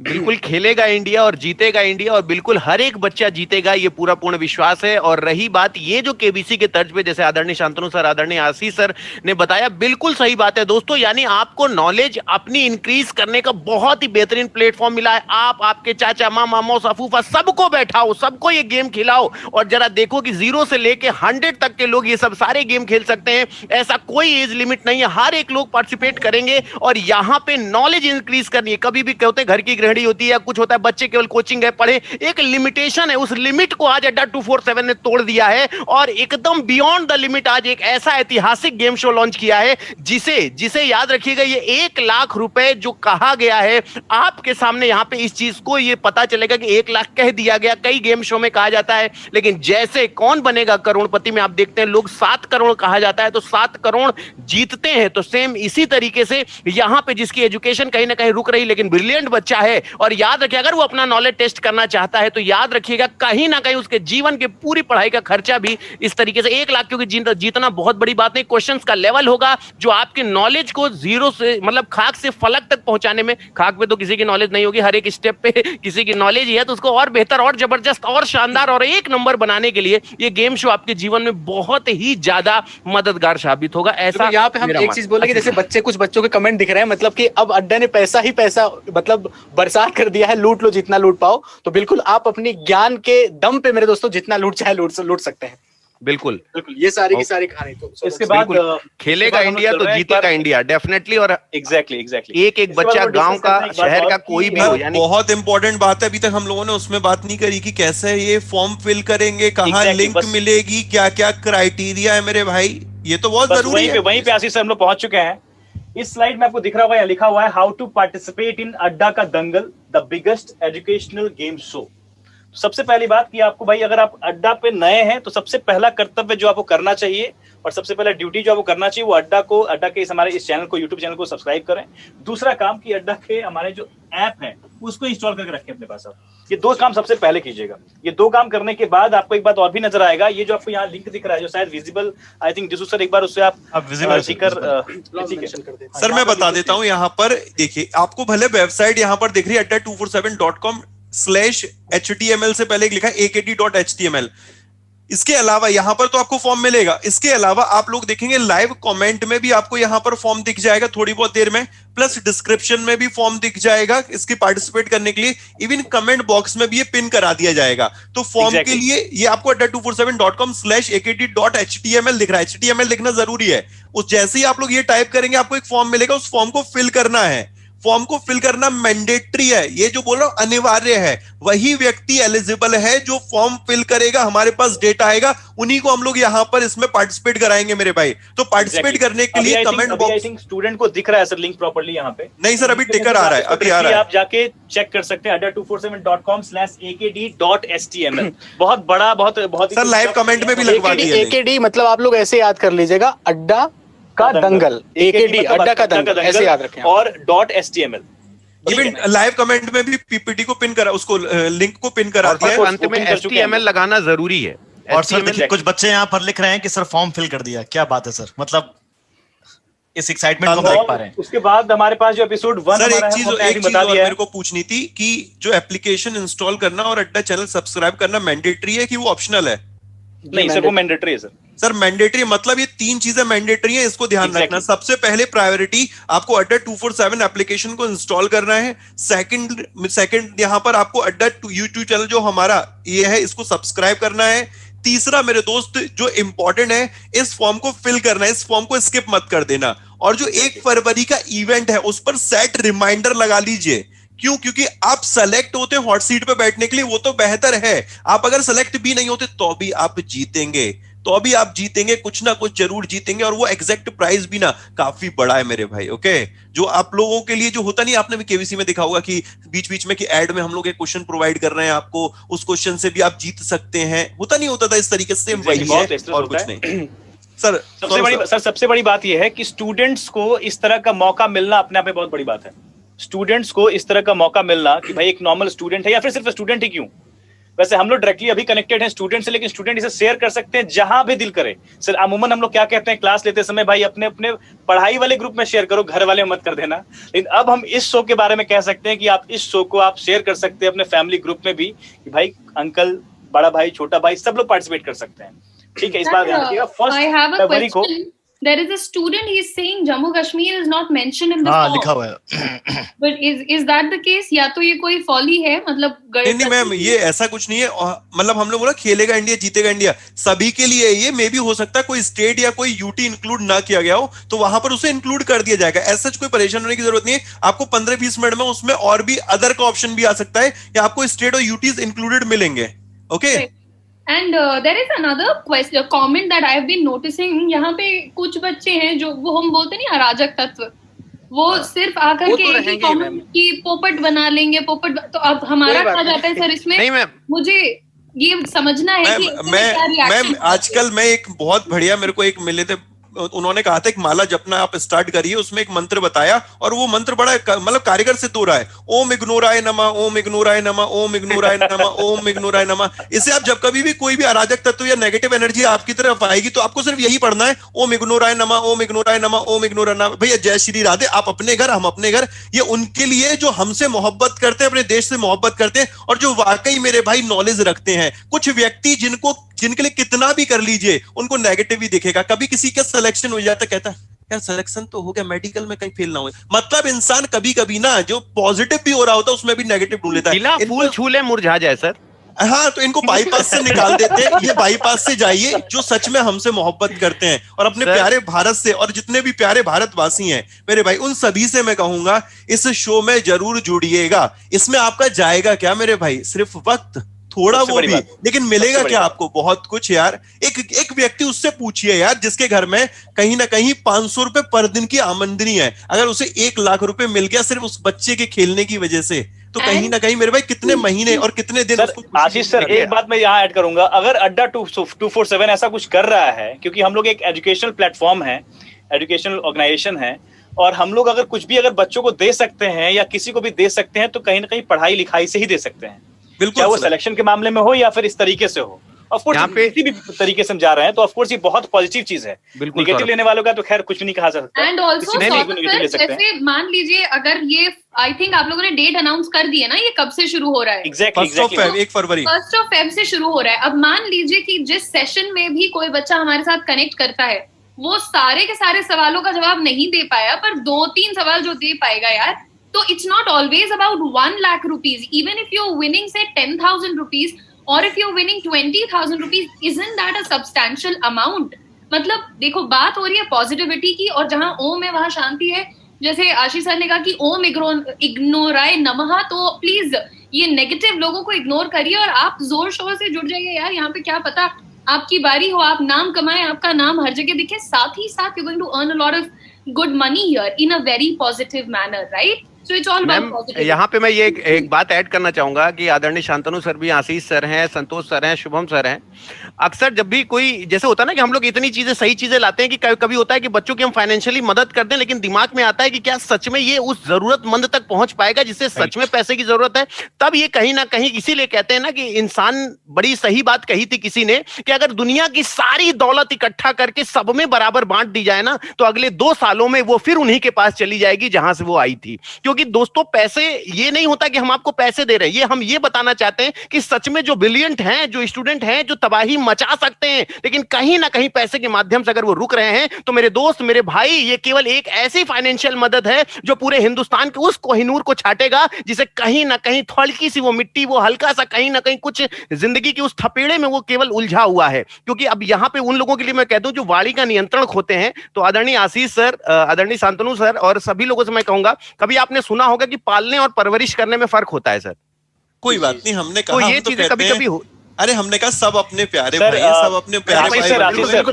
बिल्कुल खेलेगा इंडिया और जीतेगा इंडिया, और बिल्कुल हर एक बच्चा जीतेगा, ये पूरा पूर्ण विश्वास है। और रही बात ये जो केबीसी के तर्ज पे जैसे आदरणीय शांतनु सर, आदरणीय आशीष सर ने बताया, बिल्कुल सही बात है दोस्तों। यानी आपको नॉलेज अपनी इंक्रीज करने का बहुत ही बेहतरीन प्लेटफॉर्म मिला है। आप आपके चाचा मामा मौसा फूफा सबको बैठाओ, सबको ये गेम खिलाओ और जरा देखो कि 0 से लेके 100 तक के लोग ये सब सारे गेम खेल सकते हैं। ऐसा कोई एज लिमिट नहीं है, हर एक लोग पार्टिसिपेट करेंगे और यहाँ पे नॉलेज इंक्रीज करनी है। कभी भी कहते हैं घर की गृहिणी होती है या कुछ होता है, बच्चे केवल कोचिंग गए पढ़े, एक लिमिटेशन है, उस लिमिट को आज अड्डा 247 ने तोड़ दिया है और एकदम बियॉन्ड द लिमिट आज एक ऐसा ऐतिहासिक गेम शो लॉन्च किया है जिसे याद रखिएगा, ये 1 लाख रुपए जो कहा गया है आपके सामने, यहां पे इस चीज को ये पता चलेगा कि 1 लाख कह दिया गया। कई गेम शो में कहा जाता है, लेकिन जैसे कौन बनेगा करोड़पति में आप देखते हैं लोग 7 करोड़ कहा जाता है तो 7 करोड़ जीतते हैं। तो सेम इसी तरीके से यहां पे जिसकी एजुकेशन कहीं ना कहीं रुक रही, लेकिन ब्रिलियंट बच्चा है, है। और याद रखिए, अगर वो अपना नॉलेज टेस्ट करना चाहता है तो याद रखिएगा कहीं ना कहीं उसके जीवन के पूरी पढ़ाई का खर्चा भी इस तरीके से 1 लाख, क्योंकि जीतना बहुत बड़ी बात नहीं, क्वेश्चंस का लेवल होगा जो आपके नॉलेज को जीरो से मतलब खाक से फलक तक पहुंचाने में, खाक पे तो किसी की नॉलेज नहीं होगी, हर एक स्टेप पे किसी की नॉलेज ही है, तो उसको और बेहतर और जबरदस्त और शानदार और 1 नंबर बनाने के लिए ये गेम शो आपके जीवन में बहुत ही ज्यादा मददगार साबित होगा। ऐसा यहाँ पे हम एक चीज बोलेंगे, जैसे कुछ बच्चों के कमेंट दिख रहे हैं, मतलब कि अब अड्डा ने पैसा ही पैसा मतलब बरसात कर दिया है, लूट लो जितना लूट पाओ। तो बिल्कुल आप अपनी ज्ञान के दम पे मेरे दोस्तों जितना लूट चाहे लूट सकते हैं। बिल्कुल ये सारी की सारी कहानी। तो इसके बाद खेलेगा इंडिया तो जीतेगा इंडिया डेफिनेटली। और एग्जैक्टली एक बच्चा गांव का, शहर का कोई भी हो, यानी बहुत इंपॉर्टेंट बात है, अभी तक हम लोगों ने उसमें बात नहीं करी कि कैसे ये फॉर्म फिल करेंगे, कहाँ लिंक मिलेगी, क्या क्या क्राइटेरिया है मेरे भाई, ये तो बहुत जरूरी है। वहीं पे आशीष से हम लोग पहुंच चुके हैं। इस स्लाइड में आपको दिख रहा होगा, या लिखा हुआ है how to participate in Adda का Dangal, the biggest educational game show. सबसे पहली बात कि आपको भाई, अगर आप अड्डा पे नए हैं तो सबसे पहला कर्तव्य जो आपको करना चाहिए और सबसे पहला ड्यूटी जो आपको करना चाहिए वो अड्डा के हमारे इस चैनल को, यूट्यूब चैनल को सब्सक्राइब करें। दूसरा काम कि अड्डा के हमारे जो ऐप है उसको इंस्टॉल करके रखें अपने पास। आप ये 2 काम सबसे पहले कीजिएगा। ये 2 काम करने के बाद आपको एक बात और भी नजर आएगा, ये जो आपको यहाँ लिंक दिख रहा है जो शायद विजिबल, आई थिंक जिसू सर एक बार उससे आप विजिबल सर मैं बता देता हूँ। यहाँ पर देखिए, आपको भले वेबसाइट यहाँ पर दिख रही है adda247.com/html से पहले लिखा है akd.html। इसके अलावा यहाँ पर तो आपको फॉर्म मिलेगा, इसके अलावा आप लोग देखेंगे लाइव कमेंट में भी आपको यहाँ पर फॉर्म दिख जाएगा थोड़ी बहुत देर में, प्लस डिस्क्रिप्शन में भी फॉर्म दिख जाएगा इसकी पार्टिसिपेट करने के लिए। इवन कमेंट बॉक्स में भी ये पिन करा दिया जाएगा। तो फॉर्म के लिए ये आपको adda247.com/akd.html दिख रहा है, HTML लिखना जरूरी है। उस जैसे ही आप लोग ये टाइप करेंगे आपको एक फॉर्म मिलेगा, उस फॉर्म को फिल करना है। फॉर्म को फिल करना मैंडेटरी है, ये जो बोल रहा हूं अनिवार्य है। वही व्यक्ति एलिजिबल है जो फॉर्म फिल करेगा, हमारे पास डेटा आएगा, उन्हीं को हम लोग यहाँ पर इसमें पार्टिसिपेट कराएंगे मेरे भाई। तो पार्टिसिपेट करने के लिए कमेंट बॉक्स, स्टूडेंट को दिख रहा है सर लिंक प्रॉपर्ली यहाँ पे? नहीं सर, अभी टिकर आ रहा है, अभी आ रहा है, आप जाके चेक कर सकते हैं adda247.com/akd.html। बहुत बड़ा, बहुत सर लाइव कमेंट में भी लगवा दिया। AKD मतलब आप लोग ऐसे याद कर लीजिएगा, अड्डा का दंगल, AKD अड्डा का दंगल, ऐसे याद रखें। और .html इवन लाइव कमेंट में भी पीपीटी को पिन करा, उसको लिंक को पिन करा दिया। अंत में HTML लगाना जरूरी है। और सर देखिए, कुछ बच्चे यहाँ पर लिख रहे हैं कि सर फॉर्म फिल कर दिया, क्या बात है सर, मतलब इस एक्साइटमेंट को देख पा रहे हैं। उसके बाद हमारे पास जो एपिसोड 1 सर एक चीज मेरे को पूछनी थी कि जो एप्लीकेशन इंस्टॉल करना और अड्डा चैनल सब्सक्राइब करना मैंडेटरी है कि वो ऑप्शनल है? नहीं सर, वो मैंडेटरी है सर मैंडेटरी मतलब ये 3 चीजें मैंडेटरी हैं, इसको ध्यान रखना। सबसे पहले प्रायोरिटी आपको adda247 एप्लीकेशन को इंस्टॉल करना है। सेकंड यहाँ पर आपको अड्डा यूट्यूब चैनल जो हमारा ये है इसको सब्सक्राइब करना है। तीसरा मेरे दोस्त जो इंपॉर्टेंट है, इस फॉर्म को फिल करना है, इस फॉर्म को स्किप मत कर देना। और जो 1 फरवरी का इवेंट है उस पर सेट रिमाइंडर लगा लीजिए। क्यों? क्योंकि आप सेलेक्ट होते हैं हॉट सीट पे बैठने के लिए, वो तो बेहतर है। आप अगर सेलेक्ट भी नहीं होते तो भी आप जीतेंगे, कुछ ना कुछ जरूर जीतेंगे। और वो एग्जैक्ट प्राइस भी ना काफी बड़ा है मेरे भाई। ओके, जो आप लोगों के लिए जो होता नहीं, आपने भी केवीसी में देखा होगा कि बीच बीच में कि एड में हम लोग एक क्वेश्चन प्रोवाइड कर रहे हैं आपको, उस क्वेश्चन से भी आप जीत सकते हैं। होता नहीं होता था इस तरीके से, वही है और कुछ नहीं। सर सबसे बड़ी बात यह है कि स्टूडेंट्स को इस तरह का मौका मिलना अपने आप में बहुत बड़ी बात है। स्टूडेंट्स को इस तरह का मौका मिलना कि भाई एक नॉर्मल स्टूडेंट है, या फिर सिर्फ स्टूडेंट ही क्यों, वैसे हम लोग डायरेक्टली अभी कनेक्टेड हैं स्टूडेंट से, लेकिन स्टूडेंट इसे शेयर कर सकते हैं जहां भी दिल करे। सर अमूमन हम लोग क्या कहते हैं क्लास लेते समय, भाई अपने अपने पढ़ाई वाले ग्रुप में शेयर करो, घर वाले मत कर देना। लेकिन अब हम इस शो के बारे में कह सकते हैं कि आप इस शो को आप शेयर कर सकते हैं अपने फैमिली ग्रुप में भी, कि भाई अंकल, बड़ा भाई, छोटा भाई, सब लोग पार्टिसिपेट कर सकते हैं। ठीक है, इस बात ध्यान रखिएगा। फर्स्ट फरवरी को there is a student, he is saying Jammu Kashmir is not mentioned in the form. लिखा हुआ है। But is that the case? या तो ये कोई फॉली है, मतलब नहीं मैम, ये ऐसा कुछ नहीं है। मतलब हम लोग बोला खेलेगा इंडिया, जीतेगा इंडिया, सभी के लिए ये मे भी हो सकता है कोई स्टेट या कोई यूटी इंक्लूड ना किया गया हो, तो वहां पर उसे इंक्लूड कर दिया जाएगा। ऐसा कोई परेशान होने की जरूरत नहीं है। आपको 15-20 मिनट में उसमें और भी अदर का ऑप्शन भी आ सकता है, या आपको स्टेट और यूटीज इंक्लूडेड मिलेंगे। Okay, And there is another question, comment that I have been noticing. यहाँ पे कुछ बच्चे हैं जो वो हम बोलते नहीं अराजक तत्व, वो सिर्फ आकर के एक ही कमेंट की पोपट बना लेंगे, पोपट। तो अब हमारा क्या जाता है सर इसमें? नहीं मैम, मुझे ये समझना है कि मैम आजकल मैं एक बहुत बढ़िया, मेरे को एक मिले थे उन्होंने कहा था एक माला जपना आप स्टार्ट करिए, उसमें एक मंत्र बताया और वो मंत्र बड़ा मतलब कारीगर सिद्ध हो रहा है। ओम इग्नोराय नमः, ओम इग्नोराय नमः, ओम इग्नोराय नमः, ओम इग्नोराय नमः। इससे आप जब कभी भी कोई भी अराजक तत्व या नेगेटिव एनर्जी आपकी तरफ आएगी तो आपको सिर्फ यही पढ़ना है, ओम इग्नोराय नमः, ओम इग्नोराय नमः, ओम इग्नोराय नमः। भैया जय श्री राधे। आप अपने घर, हम अपने घर, ये उनके लिए जो हमसे मोहब्बत करते हैं, अपने देश से मोहब्बत करते हैं और जो वाकई मेरे भाई नॉलेज रखते हैं। कुछ व्यक्ति जिनके लिए कितना भी कर लीजिए उनको नेगेटिव ही दिखेगा। कभी किसी का सिलेक्शन हो जाता, कहता यार सिलेक्शन तो हो गया, मेडिकल में कहीं फेल ना हो। मतलब इंसान कभी कभी ना जो पॉजिटिव भी हो रहा होता है उसमें भी नेगेटिव ढूंढ लेता है। फूल छूले मुरझा जाए सर। हाँ, तो इनको बाईपास से निकाल देते हैं। ये बाईपास से जाइए जो सच में हमसे मोहब्बत करते हैं और अपने प्यारे भारत से, और जितने भी प्यारे भारतवासी हैं मेरे भाई, उन सभी से मैं कहूंगा इस शो में जरूर जुड़िएगा। इसमें आपका जाएगा क्या मेरे भाई, सिर्फ वक्त, थोड़ा वो भी, लेकिन मिलेगा क्या आपको, बहुत कुछ यार। एक व्यक्ति उससे पूछिए यार जिसके घर में कहीं ना कहीं 500 रुपए पर दिन की आमदनी है, अगर उसे 1 लाख रुपए मिल गया सिर्फ उस बच्चे के खेलने की वजह से, तो कहीं ना कहीं मेरे भाई कितने महीने और कितने दिन। आशीष सर एक बात मैं यहाँ ऐड करूंगा, अगर अड्डा 247 ऐसा कुछ कर रहा है, क्योंकि हम लोग एक एजुकेशनल प्लेटफॉर्म है, एजुकेशनल ऑर्गेनाइजेशन है, और हम लोग अगर कुछ भी अगर बच्चों को दे सकते हैं या किसी को भी दे सकते हैं तो कहीं ना कहीं पढ़ाई लिखाई से ही दे सकते हैं, चाहे वो सिलेक्शन के मामले में हो या फिर इस तरीके से हो। ऑफ कोर्स किसी भी तरीके से हम जा रहे हैं तो ऑफ कोर्स ये बहुत पॉजिटिव चीज है। नेगेटिव लेने वालों का तो खैर कुछ भी नहीं कहा जा सकता। एंड ऑल्सो जैसे मान लीजिए अगर ये आई थिंक आप लोगों ने डेट अनाउंस कर दी है ना, ये कब से शुरू हो रहा है? एग्जैक्टली 1 फरवरी 1 फेब से शुरू हो रहा है। अब मान लीजिए कि जिस सेशन में भी कोई बच्चा हमारे साथ कनेक्ट करता है वो सारे के सारे सवालों का जवाब नहीं दे पाया, पर 2-3 सवाल जो दे पाएगा यार, तो it's not always about 1 lakh rupees. Even if you are winning say 10,000 rupees और if you are winning 20,000 rupees, isn't that a substantial amount? मतलब देखो बात हो रही है पॉजिटिविटी की, और जहां ओम है वहां शांति है। जैसे आशीष सर ने कहा कि ओम इग्नोराय नमः, तो प्लीज ये नेगेटिव लोगों को इग्नोर करिए और आप जोर शोर से जुड़ जाइए यार। यहाँ पे क्या पता आपकी बारी हो, आप नाम कमाएं, आपका नाम हर जगह दिखे, साथ ही साथ you going to earn a lot of good money here in a very positive manner, right? So it's all about positive. यहाँ पे मैं ये एक बात ऐड करना चाहूंगा कि आदरणीय शांतनु सर भी, आशीष सर हैं, संतोष सर हैं, शुभम सर हैं। अक्सर जब भी कोई जैसे होता है ना कि हम लोग इतनी चीजें सही चीजें लाते हैं कि कभी होता है कि बच्चों की हम फाइनेंशियली मदद कर दें, लेकिन दिमाग में आता है कि क्या सच में ये उस जरूरतमंद तक पहुंच पाएगा जिससे सच में पैसे की जरूरत है। तब ये कहीं ना कहीं इसीलिए कहते हैं ना कि इंसान, बड़ी सही बात कही थी किसी ने कि अगर दुनिया की सारी दौलत इकट्ठा करके सब में बराबर बांट दी जाए ना, तो अगले 2 सालों में वो फिर उन्हीं के पास चली जाएगी जहां से वो आई थी। क्योंकि दोस्तों पैसे, ये नहीं होता कि हम आपको पैसे दे रहे हैं, ये हम ये बताना चाहते हैं कि सच में जो ब्रिलियंट हैं, जो स्टूडेंट हैं, जो तबाही मचा सकते हैं, लेकिन कहीं ना कहीं पैसे के माध्यम से अगर वो रुक रहे हैं, तो मेरे दोस्त, मेरे भाई, ये केवल एक ऐसी फाइनेंशियल मदद है जो पूरे हिंदुस्तान के उस कोहिनूर को छाटेगा जिसे कहीं ना कहीं थोड़ी सी वो मिट्टी, वो हल्का सा कहीं ना कहीं कुछ जिंदगी की उस थपेड़े में वो केवल उलझा हुआ है। क्योंकि अब यहाँ पे उन लोगों के लिए मैं कह दूं जो वाणी का नियंत्रण खोते हैं, तो आदरणीय आशीष सर, आदरणीय शांतनु सर और सभी लोगों से मैं कहूंगा, कभी आपने सुना होगा कि पालने और परवरिश करने में फर्क होता है सर? कोई बात नहीं, हमने कहा तो ये चीजें कभी कभी हो, अरे हमने कहा सब अपने प्यारे भाई, सब अपने प्यारे भाई।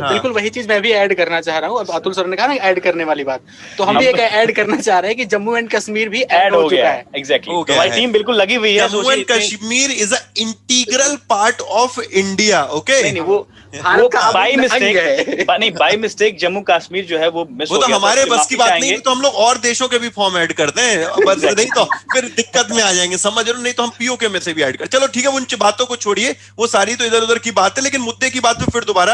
बिल्कुल वही चीज मैं भी ऐड करना चाह रहा हूँ। अब अतुल सर ने कहा ना ऐड करने वाली बात, तो हम भी एक ऐड करना चाह रहे हैं कि जम्मू एंड कश्मीर भी ऐड हो चुका है। एग्जैक्टली, हमारी टीम बिल्कुल लगी हुई है। Jammu and Kashmir is a integral part of India. Okay, नहीं वो बाय मिस्टेक जम्मू कश्मीर जो है वो मिस हो गया। तो हमारे बस की बात नहीं, तो हम लोग और देशों के भी फॉर्म ऐड करते हैं, बस नहीं तो फिर दिक्कत में आ जाएंगे, समझ रहे हो? नहीं तो हम पीओके में से भी ऐड कर। चलो ठीक है, उन बातों को छोड़िए, वो सारी तो इधर उधर की बात है, लेकिन मुद्दे की बात पे फिर दोबारा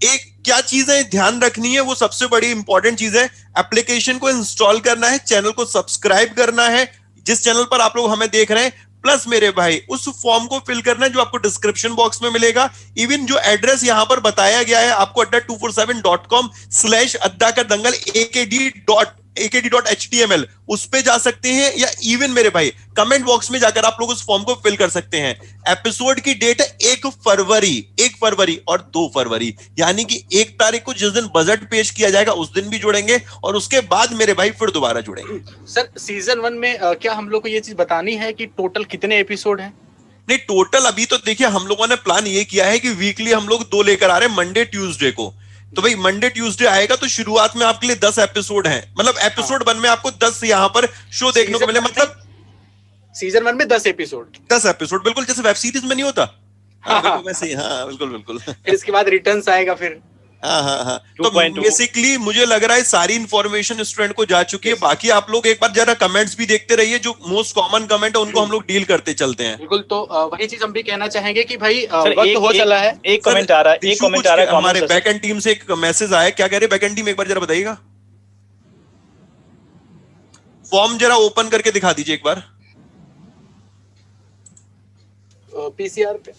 एक क्या चीजें ध्यान रखनी है, वो सबसे बड़ी इंपॉर्टेंट चीज है, एप्लीकेशन को इंस्टॉल करना है, चैनल को सब्सक्राइब करना है जिस चैनल पर आप लोग हमें देख रहे हैं, प्लस मेरे भाई उस फॉर्म को फिल करना है जो आपको डिस्क्रिप्शन बॉक्स में मिलेगा। इवन जो एड्रेस यहां पर बताया गया है आपको, adda247.com/adda का दंगल akd.html, उस पे जा सकते हैं, या इवन मेरे भाई कमेंट बॉक्स में जाकर आप लोग उस फॉर्म को फिल कर सकते हैं। एपिसोड की डेट है 1 फरवरी और 2 फरवरी, यानी कि 1 तारीख को जिस दिन बजट पेश किया जाएगा उस दिन भी जुड़ेंगे, और उसके बाद मेरे भाई फिर दोबारा जुड़ेंगे। सर सीजन 1 में क्या हम लोग को ये चीज बतानी है कि टोटल कितने एपिसोड हैं? नहीं, टोटल अभी तो देखिए हम लोगों ने प्लान ये किया है कि वीकली हम लोग 2 लेकर आ रहे हैं, मंडे ट्यूसडे को। तो भाई मंडे ट्यूसडे आएगा तो शुरुआत में आपके लिए 10 एपिसोड हैं, मतलब एपिसोड 1 में आपको 10 यहाँ पर शो देखने को मिले, मतलब सीजन 1 में 10 एपिसोड, बिल्कुल जैसे वेब सीरीज में नहीं होता। हाँ, वैसे ही, हाँ बिल्कुल। इसके बाद रिटर्न्स आएगा फिर। हाँ। तो बेसिकली मुझे लग रहा है सारी इंफॉर्मेशन स्टूडेंट को जा चुकी है। बाकी आप लोग एक बार जरा कमेंट्स भी देखते रहिए, जो मोस्ट कॉमन कमेंट है उनको हम लोग डील करते चलते हैं। बिल्कुल, तो वही चीज हम भी कहना चाहेंगे कि भाई वक्त हो चला है। एक कमेंट आ रहा है हमारे बैक एंड टीम से, एक मैसेज आया, क्या कह रहे बैक एंड टीम, एक बार जरा बताइएगा। फॉर्म जरा ओपन करके दिखा दीजिए एक बार पीसीआर पे।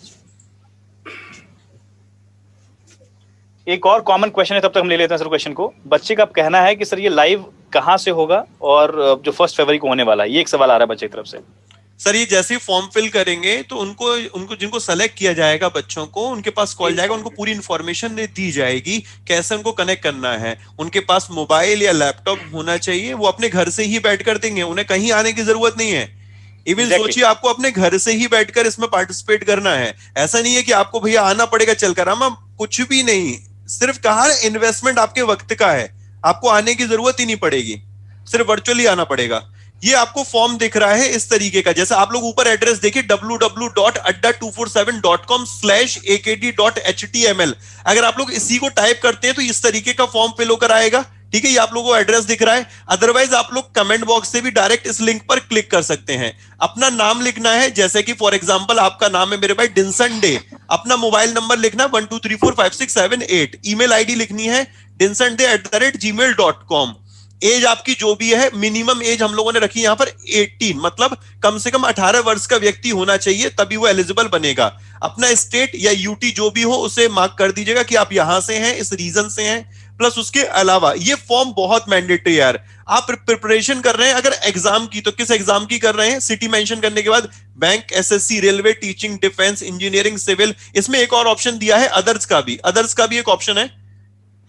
एक और कॉमन क्वेश्चन है, तब तक हम ले लेते हैं सर क्वेश्चन को। बच्चे का कहना है कि सर ये लाइव कहाँ से होगा और जो 1 फरवरी को होने वाला है, ये एक सवाल आ रहा है बच्चे की तरफ से। सर ये जैसे ही फॉर्म फिल करेंगे तो उनको जिनको सेलेक्ट किया जाएगा बच्चों को, उनके पास कॉल जाएगा, उनको पूरी इंफॉर्मेशन दी जाएगी कैसे उनको कनेक्ट करना है। उनके पास मोबाइल या लैपटॉप होना चाहिए, वो अपने घर से ही बैठकर देंगे, उन्हें कहीं आने की जरूरत नहीं है। इवन सोचिए आपको अपने घर से ही बैठकर इसमें पार्टिसिपेट करना है, ऐसा नहीं है कि आपको भैया आना पड़ेगा चलकर। हम कुछ भी नहीं, सिर्फ कहा इन्वेस्टमेंट आपके वक्त का है, आपको आने की जरूरत ही नहीं पड़ेगी, सिर्फ वर्चुअली आना पड़ेगा। ये आपको फॉर्म दिख रहा है इस तरीके का, जैसे आप लोग ऊपर एड्रेस देखिए www.adda247.com/akd.html। अगर आप लोग इसी को टाइप करते हैं तो इस तरीके का फॉर्म फिल होकर आएगा। ठीक है, ये आप लोगों को एड्रेस दिख रहा है। अदरवाइज आप लोग कमेंट बॉक्स से भी डायरेक्ट इस लिंक पर क्लिक कर सकते हैं। अपना नाम लिखना है, जैसे कि फॉर एग्जांपल आपका नाम है मेरे भाई डिंसन डे। अपना मोबाइल नंबर लिखना 12345678। ईमेल आईडी लिखनी है dinsunday@gmail.com। एज आपकी जो भी है, मिनिमम एज हम लोगों ने रखी यहां पर 18, मतलब कम से कम 18 वर्ष का व्यक्ति होना चाहिए, तभी वो एलिजिबल बनेगा। अपना स्टेट या यूटी जो भी हो उसे मार्क कर दीजिएगा कि आप यहां से हैं, इस रीजन से हैं। प्लस उसके अलावा ये फॉर्म बहुत मैंडेटरी यार। आप प्रिपरेशन कर रहे हैं अगर एग्जाम की, तो किस एग्जाम की कर रहे हैं, सिटी मेंशन करने के बाद bank, SSC, railway, teaching, defence, engineering, civil. इसमें एक और ऑप्शन दिया है अदर्स का भी एक ऑप्शन है।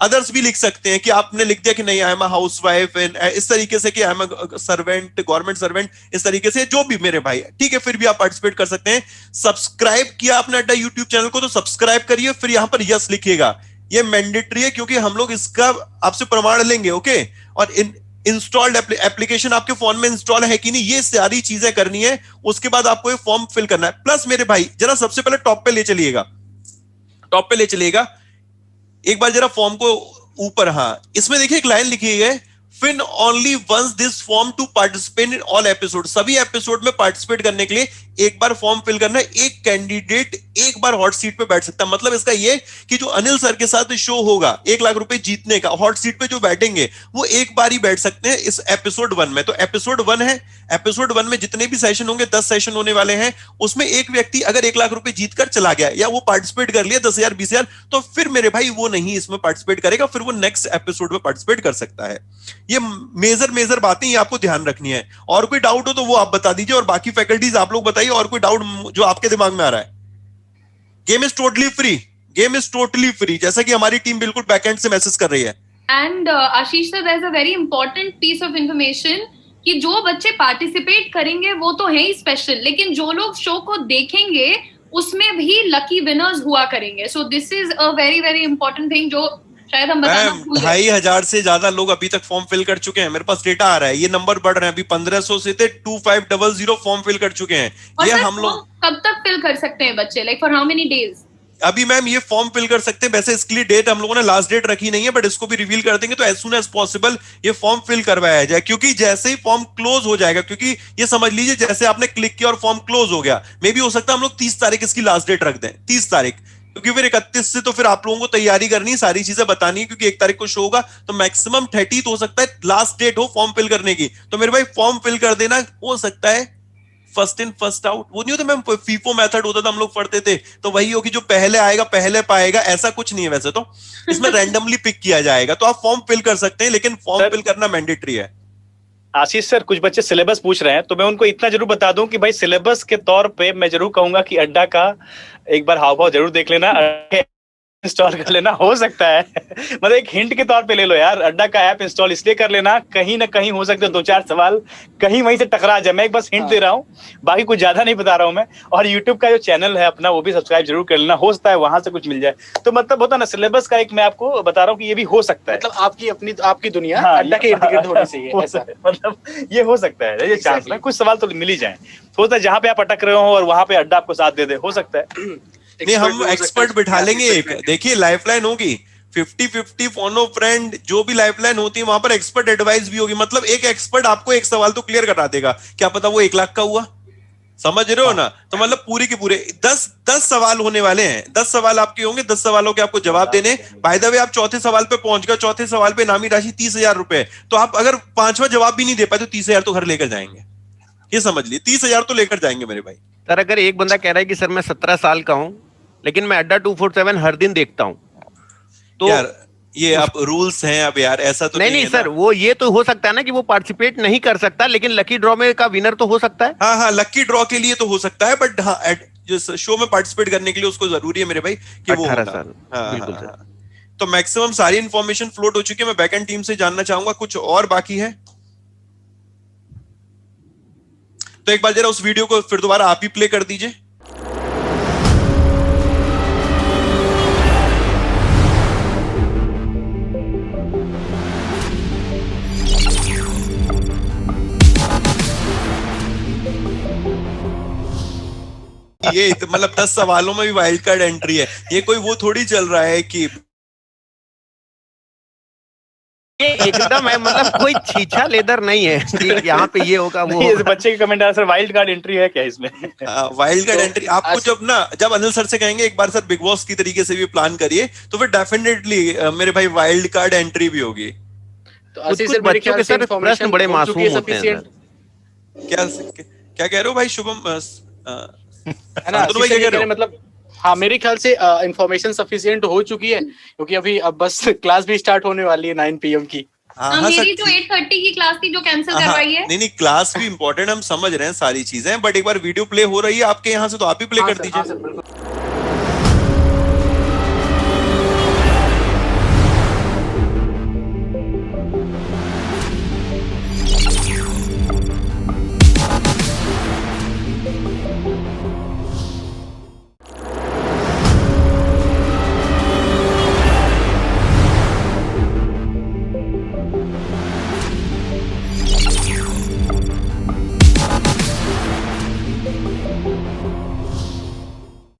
अदर्स भी लिख सकते हैं कि आपने लिख दिया कि नहीं आई एम अ हाउसवाइफ, इस तरीके से कि I am a servant, government servant, इस तरीके से जो भी मेरे भाई, ठीक है, फिर भी आप पार्टिसिपेट कर सकते हैं। सब्सक्राइब किया आपने अड्डा यूट्यूब चैनल को तो सब्सक्राइब करिए, फिर यहां पर यस लिखिएगा। ये मैंडेटरी है क्योंकि हम लोग इसका आपसे प्रमाण लेंगे। ओके, और इंस्टॉल्ड एप्लीकेशन आपके फोन में इंस्टॉल है कि नहीं, ये सारी चीजें करनी है। उसके बाद आपको ये फॉर्म फिल करना है। प्लस मेरे भाई जरा सबसे पहले टॉप पे ले चलिएगा, एक बार जरा फॉर्म को ऊपर। हाँ, इसमें देखिए एक लाइन लिखी है, fill only once this form to participate in all episode. सभी एपिसोड में पार्टिसिपेट करने के लिए एक बार फॉर्म फिल करना है। एक कैंडिडेट एक बार हॉट सीट पे बैठ सकता है। मतलब इसका ये कि जो अनिल सर के साथ शो होगा 1 लाख रुपए जीतने का, हॉट सीट पे जो बैठेंगे वो एक बार ही बैठ सकते हैं इस एपिसोड 1 में। तो एपिसोड 1 है, एपिसोड 1 में जितने भी सेशन होंगे 10 सेशन होने वाले हैं। उसमें एक व्यक्ति अगर 1 लाख रुपए जीत कर चला गया या वो पार्टिसिपेट कर लिया 10,000 20,000, तो फिर मेरे भाई वो नहीं इसमें पार्टिसिपेट करेगा, फिर वो नेक्स्ट एपिसोड में पार्टिसिपेट कर सकता है। ये मेजर बातें ये आपको ध्यान रखनी है। और कोई डाउट हो तो वो आप बता दीजिए, और बाकी फैकल्टीज आप लोग बताइए और कोई डाउट जो आपके दिमाग में आ रहा है। गेम इज टोटली फ्री, जैसा कि हमारी टीम बिल्कुल बैकएंड से मैसेज कर रही है। And Ashish sir, there is a very important piece of information कि जो बच्चे पार्टिसिपेट करेंगे वो तो है ही स्पेशल, लेकिन जो लोग शो को देखेंगे उसमें भी लकी विनर्स हुआ करेंगे। So this is a very very important thing जो शायद हम बताना भूल गए। 2,500 से ज्यादा लोग अभी तक फॉर्म फिल कर चुके हैं। मेरे पास डेटा आ रहा है, ये नंबर बढ़ रहे हैं। अभी 1500 से थे 2500 फॉर्म फिल कर चुके हैं। ये हम लोग कब तक फिल कर सकते हैं बच्चे, like for how many days? अभी मैम ये फॉर्म फिल कर सकते हैं। वैसे इसके लिए डेट हम लोगों ने लास्ट डेट रखी नहीं है, बट इसको भी रिवील कर देंगे तो एज सुन एज पॉसिबल ये फॉर्म फिल करवाया जाए, क्योंकि जैसे ही फॉर्म क्लोज हो जाएगा, क्योंकि ये समझ लीजिए जैसे आपने क्लिक किया और फॉर्म क्लोज हो गया, मे बी हो सकता है हम लोग 30 तारीख इसकी लास्ट डेट रख दें, 30 तारीख, क्योंकि फिर 31 से तो फिर आप लोगों को तैयारी करनी है, सारी चीजें बतानी है, क्योंकि 1 तारीख को शो होगा तो मैक्सिमम 30 हो सकता है लास्ट डेट हो फॉर्म फिल करने की। तो मेरे भाई फॉर्म फिल कर देना। हो सकता है फर्स्ट इन फर्स्ट आउट, वो नहीं होता मैम, फीफो मेथड होता था हम लोग पढ़ते थे, तो वही हो कि जो पहले आएगा पहले पाएगा, ऐसा कुछ नहीं है। वैसे तो इसमें रैंडमली पिक किया जाएगा, तो आप फॉर्म फिल कर सकते हैं, लेकिन फॉर्म फिल करना मैंडेटरी है। आशीष सर, कुछ बच्चे सिलेबस पूछ रहे हैं, तो मैं उनको इतना जरूर बता दूं कि भाई सिलेबस के तौर पे मैं जरूर कहूंगा कि अड्डा का एक बार हाव भाव जरूर देख लेना, इंस्टॉल कर लेना। हो सकता है मतलब एक हिंट के तौर पे ले लो यार, अड्डा का ऐप इंस्टॉल इसलिए कर लेना, कहीं ना कहीं हो सकते हैं 2-4 सवाल कहीं वहीं से टकरा जाए। मैं एक बस हिंट दे रहा हूँ, बाकी कुछ ज्यादा नहीं बता रहा हूँ मैं। और यूट्यूब का जो चैनल है अपना वो भी सब्सक्राइब जरूर कर लेना, हो सकता है वहां से कुछ मिल जाए। तो मतलब होता ना, सिलेबस का एक मैं आपको बता रहा हूँ कि ये भी हो सकता है, मतलब आपकी दुनिया अड्डा के इर्द गिर्द होनी चाहिए, ऐसा मतलब ये हो सकता है, ये चांस में कुछ सवाल तो मिल ही जाए। हो सकता है जहाँ पे आप अटक रहे हो और वहां पे अड्डा आपको साथ दे दे, हो सकता है। नहीं, हम एक्सपर्ट बिठा लेंगे एक, देखिए लाइफलाइन होगी, 50-50 फोन ऑफ फ्रेंड जो भी लाइफलाइन होती है वहां पर एक्सपर्ट एडवाइस भी होगी। मतलब एक एक्सपर्ट आपको एक सवाल तो क्लियर करा देगा, क्या पता वो 1 लाख का हुआ, समझ रहे हो ना। तो मतलब पूरे के पूरे 10 सवाल होने वाले हैं, 10 सवाल आपके होंगे, 10 सवालों के आपको जवाब देने। बाय द वे आप चौथे सवाल पे पहुंच गए, चौथे सवाल पे इनामी राशि 30,000 रुपए। तो आप अगर 5वां जवाब भी नहीं दे पाए तो 30,000 तो घर लेकर जाएंगे, ये समझ लिए, 30,000 तो लेकर जाएंगे मेरे भाई। सर अगर एक बंदा कह रहा है कि सर मैं 17 साल का हूं लेकिन मैं अड्डा 247 हर दिन देखता हूं, तो यार ये आप रूल्स हैं अब यार, ऐसा तो नहीं सर, वो ये तो हो सकता है ना कि वो पार्टिसिपेट नहीं कर सकता, लेकिन लकी ड्रॉ में का विनर तो हो सकता है। हाँ, लकी ड्रॉ के लिए तो हो सकता है, बट हाँ जो शो में पार्टिसिपेट करने के लिए उसको जरूरी है मेरे भाई कि वो 18 साल। बिल्कुल हाँ, सर। तो मैक्सिमम सारी इंफॉर्मेशन फ्लोट हो चुकी है। मैं बैकएंड टीम से जानना चाहूंगा कुछ और बाकी है तो एक बार जरा उस वीडियो को फिर दोबारा आप ही प्ले कर दीजिए। ये मतलब 10 सवालों में भी वाइल्ड कार्ड एंट्री है, ये कोई वो थोड़ी चल रहा है कि ये एकदम है, मतलब कोई छीछा लेदर नहीं है कि यहाँ पे ये होगा वो होगा। बच्चे के कमेंट आ सर वाइल्ड कार्ड एंट्री है क्या इसमें? वाइल्ड कार्ड एंट्री आपको जब अनिल सर से कहेंगे एक बार सर बिग बॉस की तरीके से भी प्लान करिए तो फिर डेफिनेटली मेरे भाई वाइल्ड कार्ड एंट्री भी होगी। तो कुछ बच्चों के सर प्रश्न बड़े मासूम होते हैं सर। क्या कह रहे हो भाई शुभम? है ना, मतलब हाँ मेरे ख्याल से इंफॉर्मेशन सफिशिएंट हो चुकी है, क्योंकि अभी अब बस क्लास भी स्टार्ट होने वाली है 9 PM की। मेरी जो 8:30 की क्लास थी जो कैंसिल करवाई है। नहीं क्लास भी इंपॉर्टेंट, हम समझ रहे हैं सारी चीजें, बट एक बार वीडियो प्ले हो रही है आपके यहाँ से तो आप ही प्ले कर दीजिए।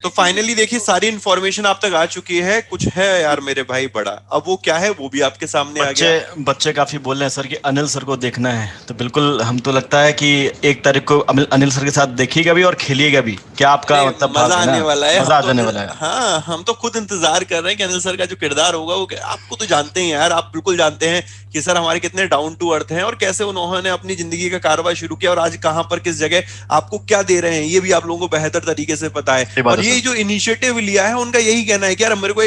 तो फाइनली देखिए सारी इंफॉर्मेशन आप तक आ चुकी है। कुछ है यार मेरे भाई बड़ा, अब वो क्या है वो भी आपके सामने आ गया। बच्चे काफी बोल रहे हैं सर कि अनिल सर को देखना है, तो बिल्कुल हम तो लगता है कि 1 तारीख को अनिल सर के साथ देखिएगा भी और खेलिएगा भी। क्या आपका मतलब मजा आने वाला है, मजा आने वाला है। हाँ हम तो खुद इंतजार कर रहे हैं कि अनिल सर का जो किरदार होगा वो, आपको तो जानते हैं यार, आप बिल्कुल जानते हैं कि सर हमारे कितने डाउन टू अर्थ हैं और कैसे उन्होंने अपनी जिंदगी का कारोबार शुरू किया और आज कहां पर किस जगह आपको क्या दे रहे हैं ये भी आप लोगों को बेहतर तरीके से पता है। और ये जो इनिशिएटिव लिया है उनका यही कहना है कि यार मेरे को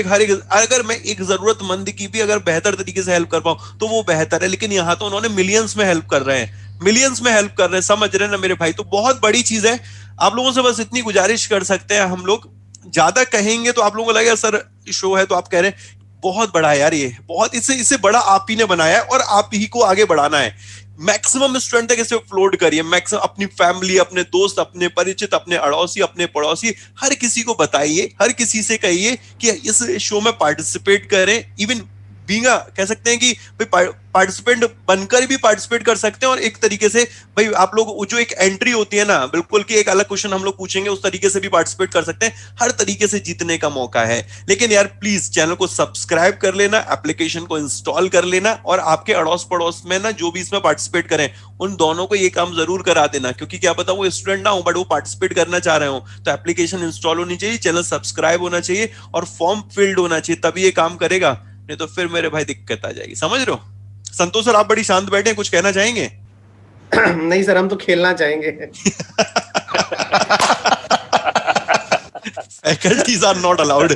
अगर मैं एक जरूरतमंद की भी अगर बेहतर तरीके से हेल्प कर पाऊं तो वो बेहतर है। लेकिन यहाँ तो उन्होंने मिलियंस में हेल्प कर रहे हैं, मिलियंस में हेल्प कर रहे हैं, समझ रहे हैं ना मेरे भाई। तो बहुत बड़ी चीज है। आप लोगों से बस इतनी गुजारिश कर सकते हैं हम लोग, ज्यादा कहेंगे तो आप लोगों को लगेगा सर शो है तो आप कह रहे हैं, बहुत बड़ा है यार ये, बहुत इससे बड़ा आप ही ने बनाया है और आप ही को आगे बढ़ाना है। मैक्सिमम स्ट्रेंथ तक इसे अपलोड करिए, मैक्सिमम अपनी फैमिली, अपने दोस्त, अपने परिचित, अपने अड़ोसी, अपने पड़ोसी, हर किसी को बताइए, हर किसी से कहिए कि इस शो में पार्टिसिपेट करें। इवन बींगा कह सकते हैं कि भाई पार्टिसिपेंट बनकर भी पार्टिसिपेट कर सकते हैं। और एक तरीके से भाई आप लोग जो एक एंट्री होती है ना बिल्कुल कि एक अलग क्वेश्चन हम लोग पूछेंगे उस तरीके से भी पार्टिसिपेट कर सकते हैं। हर तरीके से जीतने का मौका है। लेकिन यार प्लीज चैनल को सब्सक्राइब कर लेना, एप्लीकेशन को इंस्टॉल कर लेना और आपके अड़ोस पड़ोस में ना जो भी इसमें पार्टिसिपेट करें उन दोनों को ये काम जरूर करा देना, क्योंकि क्या पता वो स्टूडेंट ना हो बट वो पार्टिसिपेट करना चाह रहे हो। तो एप्लीकेशन इंस्टॉल होनी चाहिए, चैनल सब्सक्राइब होना चाहिए और फॉर्म फिल्ड होना चाहिए, तभी ये काम करेगा, नहीं तो फिर मेरे भाई दिक्कत आ जाएगी। समझ रहे हो? संतोष सर आप बड़ी शांत बैठे हैं, कुछ कहना चाहेंगे? नहीं सर, हम तो खेलना चाहेंगे। Faculties are not allowed.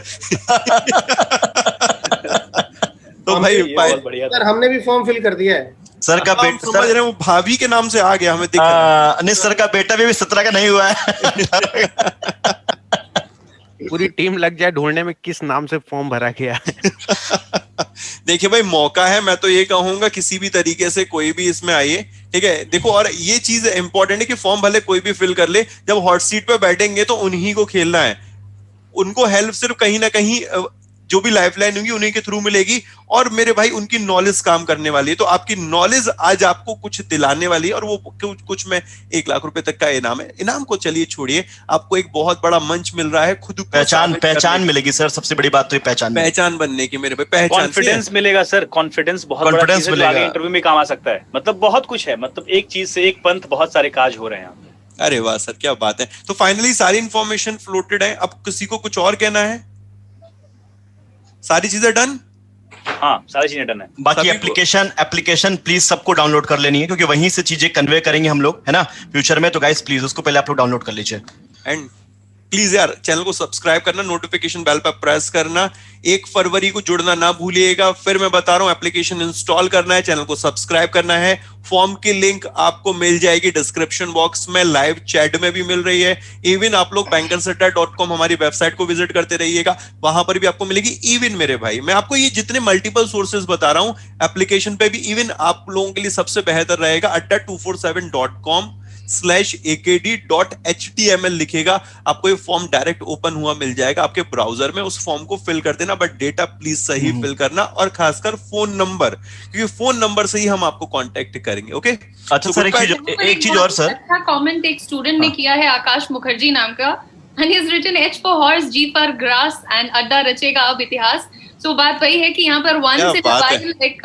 तो भाई सर हमने भी फॉर्म फिल कर दिया है। सर का बेटा समझ रहे हैं, वो भाभी के नाम से आ गया हमें दिख रहा है। नहीं सर का बेटा भी 17 का नहीं हुआ है। पूरी टीम लग जाए ढूंढने में किस नाम से फॉर्म भरा गया है। देखिए भाई मौका है, मैं तो ये कहूंगा किसी भी तरीके से कोई भी इसमें आइए, ठीक है। देखो और ये चीज इंपॉर्टेंट है कि फॉर्म भले कोई भी फिल कर ले, जब हॉट सीट पे बैठेंगे तो उन्हीं को खेलना है। उनको हेल्प सिर्फ कहीं ना कहीं जो भी लाइफलाइन होगी उन्हीं के थ्रू मिलेगी, और मेरे भाई उनकी नॉलेज काम करने वाली है। तो आपकी नॉलेज आज आपको कुछ दिलाने वाली है, और वो कुछ में 1 लाख रुपए तक का इनाम है। इनाम को चलिए छोड़िए, आपको एक बहुत बड़ा मंच मिल रहा है, खुद पहचान मिलेगी सर। सबसे बड़ी बात तो ये पहचान बनने की मेरे भाई, पहचान, कॉन्फिडेंस मिलेगा सर। कॉन्फिडेंस बहुत बड़ा चीज है, आगे इंटरव्यू में काम आ सकता है। मतलब बहुत कुछ है, मतलब एक चीज से एक पंथ बहुत सारे काज हो रहे हैं। अरे वाह सर, क्या बात है। तो फाइनली सारी इंफॉर्मेशन फ्लोटेड है। अब किसी को कुछ और कहना है? सारी चीजें डन? हाँ, सारी चीजें डन है। बाकी एप्लीकेशन प्लीज सबको डाउनलोड कर लेनी है, क्योंकि वहीं से चीजें कन्वे करेंगे हम लोग, है ना, फ्यूचर में। तो गाइस प्लीज उसको पहले आप लोग डाउनलोड कर लीजिए। एंड प्लीज यार चैनल को सब्सक्राइब करना, नोटिफिकेशन बेल पर प्रेस करना। 1 फरवरी को जुड़ना ना भूलिएगा। फिर मैं बता रहा हूं, एप्लीकेशन इंस्टॉल करना है, चैनल को सब्सक्राइब करना है। फॉर्म की लिंक आपको मिल जाएगी डिस्क्रिप्शन बॉक्स में, लाइव चैट में भी मिल रही है। इवन आप लोग bankersetta.com हमारी वेबसाइट को विजिट करते रहिएगा, वहां पर भी आपको मिलेगी। इवन मेरे भाई, मैं आपको ये जितने मल्टीपल सोर्सेज बता रहा हूं एप्लीकेशन पे भी, इवन आप लोगों के लिए सबसे बेहतर रहेगा adda247.com/akd.html लिखेगा, आपको ये फॉर्म डायरेक्ट ओपन हुआ मिल जाएगा आपके ब्राउजर में। उस फॉर्म को फिल कर देना, बट डेटा प्लीज सही फिल करना, और खासकर फोन नंबर, क्योंकि फोन नंबर से ही हम आपको कांटेक्ट करेंगे। ओके, अच्छा सर, एक चीज और सर, अच्छा कमेंट एक स्टूडेंट ने किया है, आकाश मुखर्जी नाम का, and he has written H for horse, G for grass and अड्डा रचेगा अब इतिहास। सो बात वही है कि यहाँ पर once in a while एक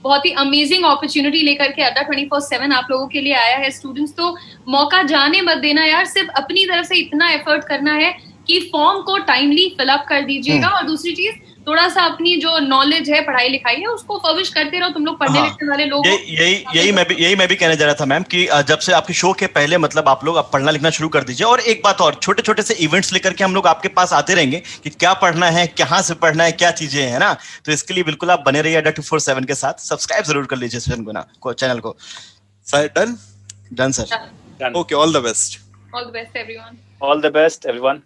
बहुत ही अमेजिंग अपॉर्चुनिटी लेकर के अड्डा 24/7 आप लोगों के लिए आया है। स्टूडेंट्स, तो मौका जाने मत देना यार, सिर्फ अपनी तरफ से इतना एफर्ट करना है कि फॉर्म को टाइमली फिलअप कर दीजिएगा, और दूसरी चीज थोड़ा सा अपनी जो नॉलेज है, पढ़ाई लिखाई है, उसको फर्विश करते रहो। तुम लोग पढ़ने लिखने वाले लोग, यही मैं भी कहने जा रहा था मैम, कि जब से आपके शो के पहले मतलब आप लोग अब पढ़ना लिखना शुरू कर दीजिए। और एक बात और, छोटे छोटे से इवेंट्स लेकर के हम लोग आपके पास आते रहेंगे कि क्या पढ़ना है, कहाँ से पढ़ना है, क्या चीजें है ना। तो इसके लिए बिल्कुल आप बने रहिए अड्डा 247 के साथ। सब्सक्राइब जरूर कर लीजिए चैनल को। Sir done sir. Okay, all the best everyone. All the best everyone.